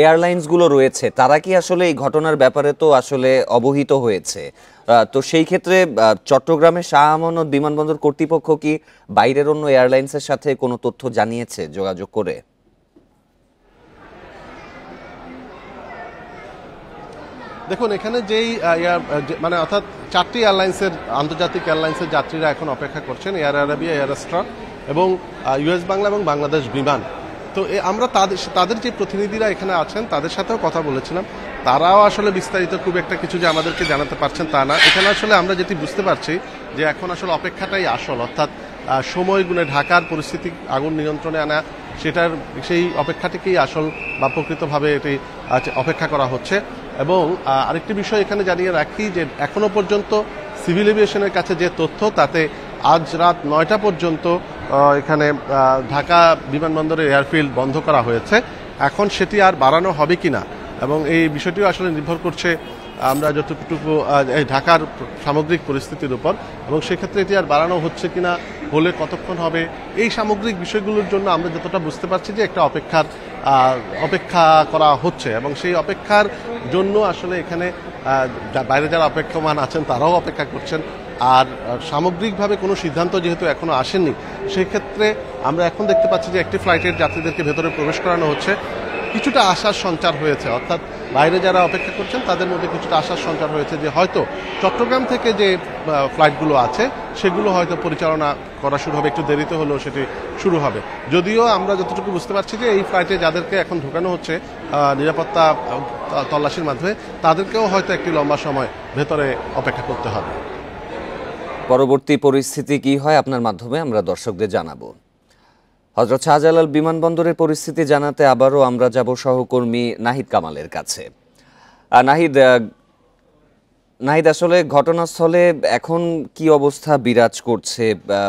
এয়ারলাইন্সগুলো রয়েছে তারা কি আসলে এই ঘটনার ব্যাপারে তো আসলে অবহিত হয়েছে, তো সেই ক্ষেত্রে চট্টগ্রামের শাহ আমানত বিমানবন্দর কর্তৃপক্ষ কি বাইরের অন্য এয়ারলাইন্সের সাথে কোনো তথ্য জানিয়েছে যোগাযোগ করে? দেখুন এখানে যেই মানে অর্থাৎ 4টি এয়ারলাইন্সের আন্তর্জাতিক এয়ারলাইন্সের যাত্রীরা এখন অপেক্ষা করছেন, এয়ার আরাবিয়া, এয়ার আস্ট্রা এবং ইউএস বাংলা এবং বাংলাদেশ বিমান। তো আমরা তাদের যে প্রতিনিধিরা এখানে আছেন তাদের সাথেও কথা বলেছিলাম, তারাও আসলে বিস্তারিত খুব একটা কিছু যে আমাদেরকে জানাতে পারছেন তা না। এখানে আসলে আমরা যেটি বুঝতে পারছি যে এখন আসলে অপেক্ষাটাই আসল, অর্থাৎ সময় গুণে ঢাকার পরিস্থিতি আগুন নিয়ন্ত্রণে আনা সেই অপেক্ষাটিকেই আসল বা প্রকৃতভাবে এটি অপেক্ষা করা হচ্ছে। এবং আরেকটি বিষয় এখানে জানিয়ে রাখি যে এখনো পর্যন্ত সিভিল এভিয়েশনের কাছে যে তথ্য তাতে আজ রাত 9টা পর্যন্ত এখানে ঢাকা বিমানবন্দরের এয়ারফিল্ড বন্ধ করা হয়েছে। এখন সেটি আর বাড়ানো হবে কিনা এবং এই বিষয়টিও আসলে নির্ভর করছে আমরা যতটুকু ঢাকার সামগ্রিক পরিস্থিতির উপর, এবং সেক্ষেত্রে এটি আর বাড়ানো হচ্ছে কিনা, হলে কতক্ষণ হবে, এই সামগ্রিক বিষয়গুলোর জন্য আমরা যতটা বুঝতে পারছি যে একটা অপেক্ষা করা হচ্ছে এবং সেই অপেক্ষার জন্য আসলে এখানে বাইরে যারা অপেক্ষমান আছেন তারাও অপেক্ষা করছেন। আর সামগ্রিকভাবে কোনো সিদ্ধান্ত যেহেতু এখনো আসেনি, সেক্ষেত্রে আমরা এখন দেখতে পাচ্ছি যে একটি ফ্লাইটের যাত্রীদেরকে ভেতরে প্রবেশ করানো হচ্ছে। কিছুটা আশার সঞ্চার হয়েছে, অর্থাৎ বাইরে যারা অপেক্ষা করছেন তাদের মধ্যে কিছুটা আশার সঞ্চার হয়েছে যে হয়তো চট্টগ্রাম থেকে যে ফ্লাইটগুলো আছে সেগুলো হয়তো পরিচালনা করা শুরু হবে, একটু দেরিতে হলেও সেটি শুরু হবে। যদিও আমরা যতটুকু বুঝতে পারছি যে এই ফ্লাইটে যাদেরকে এখন ঢোকানো হচ্ছে নিরাপত্তা তল্লাশির মাধ্যমে, তাদেরকেও হয়তো একটি লম্বা সময় ভেতরে অপেক্ষা করতে হবে। পরবর্তী পরিস্থিতি কি হয় আপনার মাধ্যমে আমরা দর্শকদের জানাবো। হযরত শাহজালাল বিমানবন্দরের পরিস্থিতি জানাতে আবারও আমরা যাব সহকর্মী নাহিদ কামালের কাছে। নাহিদ, আসলে ঘটনাস্থলে এখন কি অবস্থা বিরাজ করছে?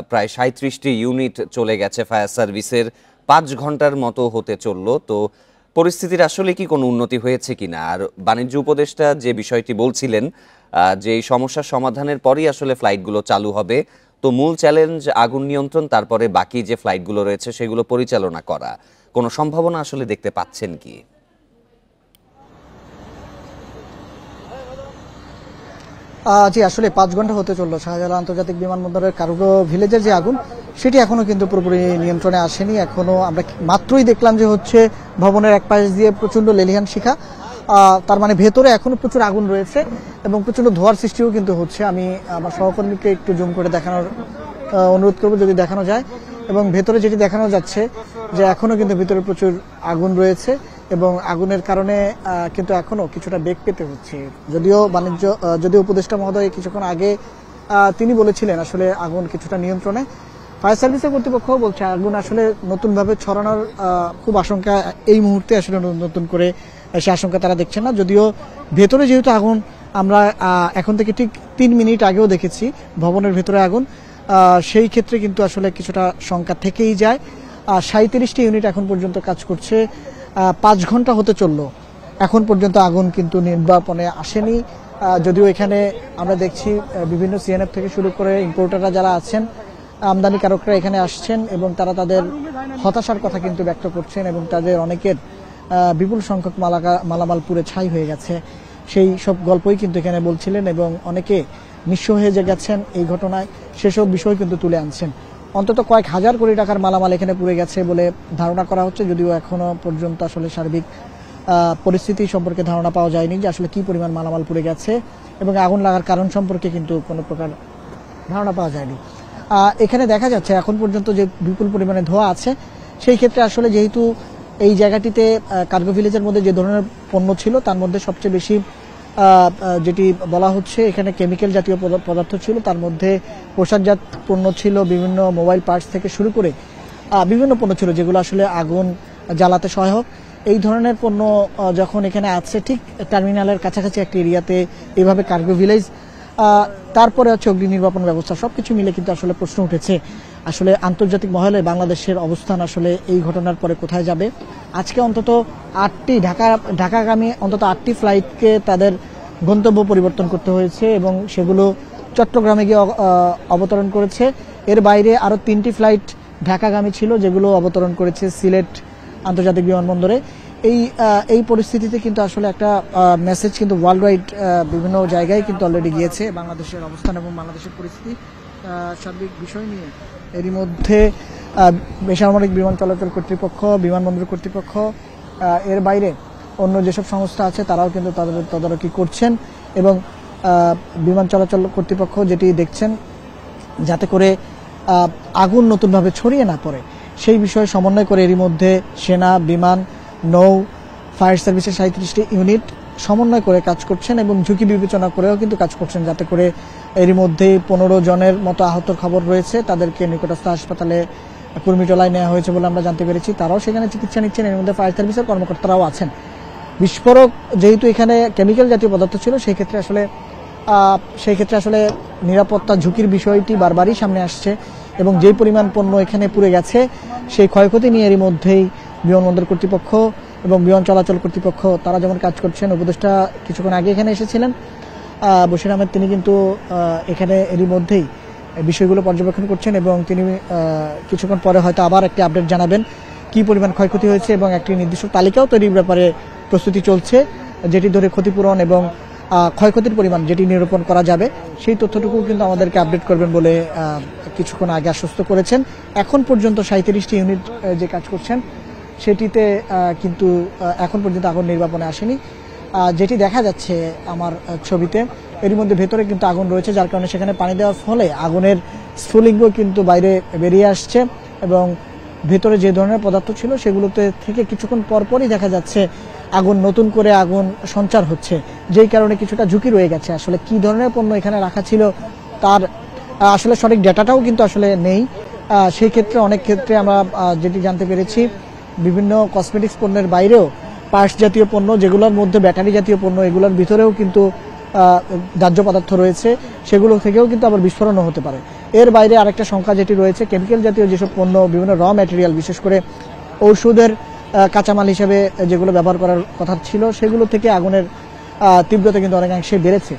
প্রায় 37টি ইউনিট চলে গেছে ফায়ার সার্ভিসের, 5 ঘন্টার মতো হতে চলল। তো পরিস্থিতির আসলে কি কোনো উন্নতি হয়েছে কিনা? আর বাণিজ্য উপদেষ্টা যে বিষয়টি বলছিলেন যে এই সমস্যার সমাধানের পরই আসলে ফ্লাইটগুলো চালু হবে, তো মূল চ্যালেঞ্জ আগুন নিয়ন্ত্রণ, তারপরে বাকি যে ফ্লাইটগুলো রয়েছে সেগুলো পরিচালনা করা, কোনো সম্ভাবনা আসলে দেখতে পাচ্ছেন কি? জি, আসলে 5 ঘন্টা হতে চললো শাহজালাল আন্তর্জাতিক বিমানবন্দরের কার্গো ভিলেজের যে আগুন সেটি এখনো কিন্তু পুরোপুরি নিয়ন্ত্রণে আসেনি। এখনো আমরা মাত্রই দেখলাম যে হচ্ছে ভবনের এক পাশ দিয়ে প্রচন্ড লেলিহান শিখা, তার মানে ভেতরে এখনো প্রচুর আগুন রয়েছে এবং প্রচন্ড ধোঁয়ার সৃষ্টিও কিন্তু হচ্ছে। আমি আমার সহকর্মীকে একটু জুম করে দেখানোর অনুরোধ করবো যদি দেখানো যায়। এবং ভেতরে যেটি দেখানো যাচ্ছে যে এখনো কিন্তু ভিতরে প্রচুর আগুন রয়েছে এবং আগুনের কারণে কিন্তু এখনো কিছুটা বেগ পেতে হচ্ছে। যদিও উপদেষ্টা মহোদয় কিছুক্ষণ আগে তিনি বলেছিলেন আসলে আগুন কিছুটা নিয়ন্ত্রণে। ফায়ার সার্ভিসের কর্তৃপক্ষও বলছে আগুন আসলে নতুনভাবে ছড়ানোর খুব আশঙ্কা এই মুহূর্তে আসলে নতুন করে সে আশঙ্কা তারা দেখছেন না। যদিও ভেতরে যেহেতু আগুন, আমরা এখন থেকে ঠিক 3 মিনিট আগেও দেখেছি ভবনের ভেতরে আগুন, সেই ক্ষেত্রে কিন্তু আসলে কিছুটা শঙ্কা থেকেই যায়। 37টি ইউনিট এখন পর্যন্ত কাজ করছে, 5 ঘন্টা হতে চললো, এখন পর্যন্ত আগুন কিন্তু নির্বাপনে আসেনি। যদিও এখানে আমরা দেখছি বিভিন্ন সিএনএফ থেকে শুরু করে ইম্পোর্টাররা যারা আছেন, আমদানিকারকরা এখানে আসছেন এবং তারা তাদের হতাশার কথা কিন্তু ব্যক্ত করছেন এবং তাদের অনেকের বিপুল সংখ্যক মালামাল পুড়ে ছাই হয়ে গেছে, সেই সব গল্পই কিন্তু এখানে বলছিলেন এবং অনেকে নিঃস্ব হয়ে গেছেন এই ঘটনায়, সেসব বিষয় কিন্তু তুলে আনছেন। অন্তত কয়েক হাজার কোটি টাকার মালামাল এখানে পুড়ে গেছে বলে ধারণা করা হচ্ছে, যদিও এখনো পর্যন্ত আসলে সার্বিক পরিস্থিতি সম্পর্কে ধারণা পাওয়া যায়নি যে আসলে কি পরিমাণ মালামাল পুড়ে গেছে এবং আগুন লাগার কারণ সম্পর্কে কিন্তু কোনো প্রকার ধারণা পাওয়া যায়নি। এখানে দেখা যাচ্ছে এখন পর্যন্ত যে বিপুল পরিমাণে ধোঁয়া আছে, সেই ক্ষেত্রে আসলে যেহেতু এই জায়গাটিতে কার্গো ভিলেজের মধ্যে যে ধরনের পণ্য ছিল তার মধ্যে সবচেয়ে বেশি যেটি বলা হচ্ছে এখানে কেমিক্যাল জাতীয় পদার্থ ছিল, তার মধ্যে পোশাকজাত পণ্য ছিল, বিভিন্ন মোবাইল পার্টস থেকে শুরু করে বিভিন্ন পণ্য ছিল যেগুলো আসলে আগুন জ্বালাতে সহায়ক। এই ধরনের পণ্য যখন এখানে আছে ঠিক টার্মিনালের কাছাকাছি একটি এরিয়াতে এইভাবে কার্গো ভিলেজ, তারপরে হচ্ছে অগ্নি নির্বাপন ব্যবস্থা, সবকিছু মিলে কিন্তু আসলে প্রশ্ন উঠেছে আসলে আন্তর্জাতিক মহলে বাংলাদেশের অবস্থান আসলে এই ঘটনার পরে কোথায় যাবে। আজকে অন্তত 8টি ঢাকাগামী অন্তত 8টি ফ্লাইটকে তাদের গন্তব্য পরিবর্তন করতে হয়েছে এবং সেগুলো চট্টগ্রামে গিয়ে অবতরণ করেছে। এর বাইরে আরও 3টি ফ্লাইট ঢাকাগামী ছিল যেগুলো অবতরণ করেছে সিলেট আন্তর্জাতিক বিমানবন্দরে। এই পরিস্থিতিতে কিন্তু আসলে একটা মেসেজ কিন্তু ওয়ার্ল্ড ওয়াইড বিভিন্ন জায়গায় কিন্তু অলরেডি গিয়েছে বাংলাদেশের অবস্থান এবং বাংলাদেশের পরিস্থিতি সার্বিক বিষয় নিয়ে। এরই মধ্যে বেসামরিক বিমান চলাচল কর্তৃপক্ষ, বিমানবন্দর কর্তৃপক্ষ, এর বাইরে অন্য যেসব সংস্থা আছে তারাও কিন্তু তাদের তদারকি করছেন এবং বিমান চলাচল কর্তৃপক্ষ যেটি দেখছেন যাতে করে আগুন নতুনভাবে ছড়িয়ে না পড়ে সেই বিষয়ে সমন্বয় করে এরই মধ্যে সেনা, বিমান, নৌ, ফায়ার সার্ভিসের 37টি ইউনিট সমন্বয় করে কাজ করছেন এবং ঝুঁকি বিবেচনা করেও কিন্তু কাজ করছেন যাতে করে এরই মধ্যে 15 জনের মতো আহতর খবর রয়েছে, তাদেরকে নিকটস্থ হাসপাতালে কুর্মিটোলায় নেওয়া হয়েছে বলে আমরা জানতে পেরেছি, তারাও সেখানে চিকিৎসা নিচ্ছেন। এর মধ্যে ফায়ার সার্ভিসের কর্মকর্তারাও আছেন। বিস্ফোরক যেহেতু এখানে কেমিক্যাল জাতীয় পদার্থ ছিল সেই ক্ষেত্রে আসলে নিরাপত্তা ঝুঁকির বিষয়টি বারবারই সামনে আসছে এবং যেই পরিমাণ পণ্য এখানে পুড়ে গেছে সেই ক্ষয়ক্ষতি নিয়ে এরই মধ্যেই বিমানবন্দর কর্তৃপক্ষ এবং বিমান চলাচল কর্তৃপক্ষ তারা যেমন কাজ করছেন। উপদেষ্টা কিছুক্ষণ আগে এখানে এসেছিলেন বশির আহমেদ, তিনি কিন্তু এখানে এরই মধ্যেই বিষয়গুলো পর্যবেক্ষণ করছেন এবং তিনি কিছুক্ষণ পরে হয়তো আবার একটি আপডেট জানাবেন কি পরিমাণ ক্ষয়ক্ষতি হয়েছে এবং একটি নির্দিষ্ট তালিকাও তৈরির ব্যাপারে প্রস্তুতি চলছে, যেটি ধরে ক্ষতিপূরণ এবং ক্ষয়ক্ষতির পরিমাণ যেটি নিরূপণ করা যাবে সেই তথ্যটুকু কিন্তু আমাদেরকে আপডেট করবেন বলে কিছুক্ষণ আগে আশ্বস্ত করেছেন। এখন পর্যন্ত 37টি ইউনিট যে কাজ করছেন সেটিতে কিন্তু এখন পর্যন্ত আগুন নির্বাপনে আসেনি, যেটি দেখা যাচ্ছে আমার ছবিতে। এর মধ্যে ভেতরে কিন্তু আগুন রয়েছে, যার কারণে সেখানে পানি দেওয়ার ফলে আগুনের স্ফুলিঙ্গ কিন্তু বাইরে বেরিয়ে আসছে এবং ভেতরে যে ধরনের পদার্থ ছিল সেগুলোতে থেকে কিছুক্ষণ পরপরই দেখা যাচ্ছে আগুন নতুন করে আগুন সঞ্চার হচ্ছে, যেই কারণে কিছুটা ঝুঁকি রয়ে গেছে। আসলে কি ধরনের পণ্য এখানে রাখা ছিল তার আসলে সঠিক ডেটাটাও কিন্তু আসলে নেই। সেই ক্ষেত্রে অনেক ক্ষেত্রে আমরা যেটি জানতে পেরেছি বিভিন্ন কসমেটিক্স পণ্যের বাইরেও পার্টস জাতীয় পণ্য, যেগুলোর মধ্যে ব্যাটারি জাতীয় পণ্য, এগুলোর ভিতরেও কিন্তু দাহ্য পদার্থ রয়েছে, সেগুলো থেকেও কিন্তু আবার বিস্ফোরণও হতে পারে। এর বাইরে আরেকটা সংখ্যা যেটি রয়েছে কেমিক্যাল জাতীয় যেসব পণ্য, বিভিন্ন র ম্যাটেরিয়াল, বিশেষ করে ঔষধের কাঁচামাল হিসেবে যেগুলো ব্যবহার করার কথা ছিল সেগুলো থেকে আগুনের তীব্রতা কিন্তু অনেকাংশে বেড়েছে।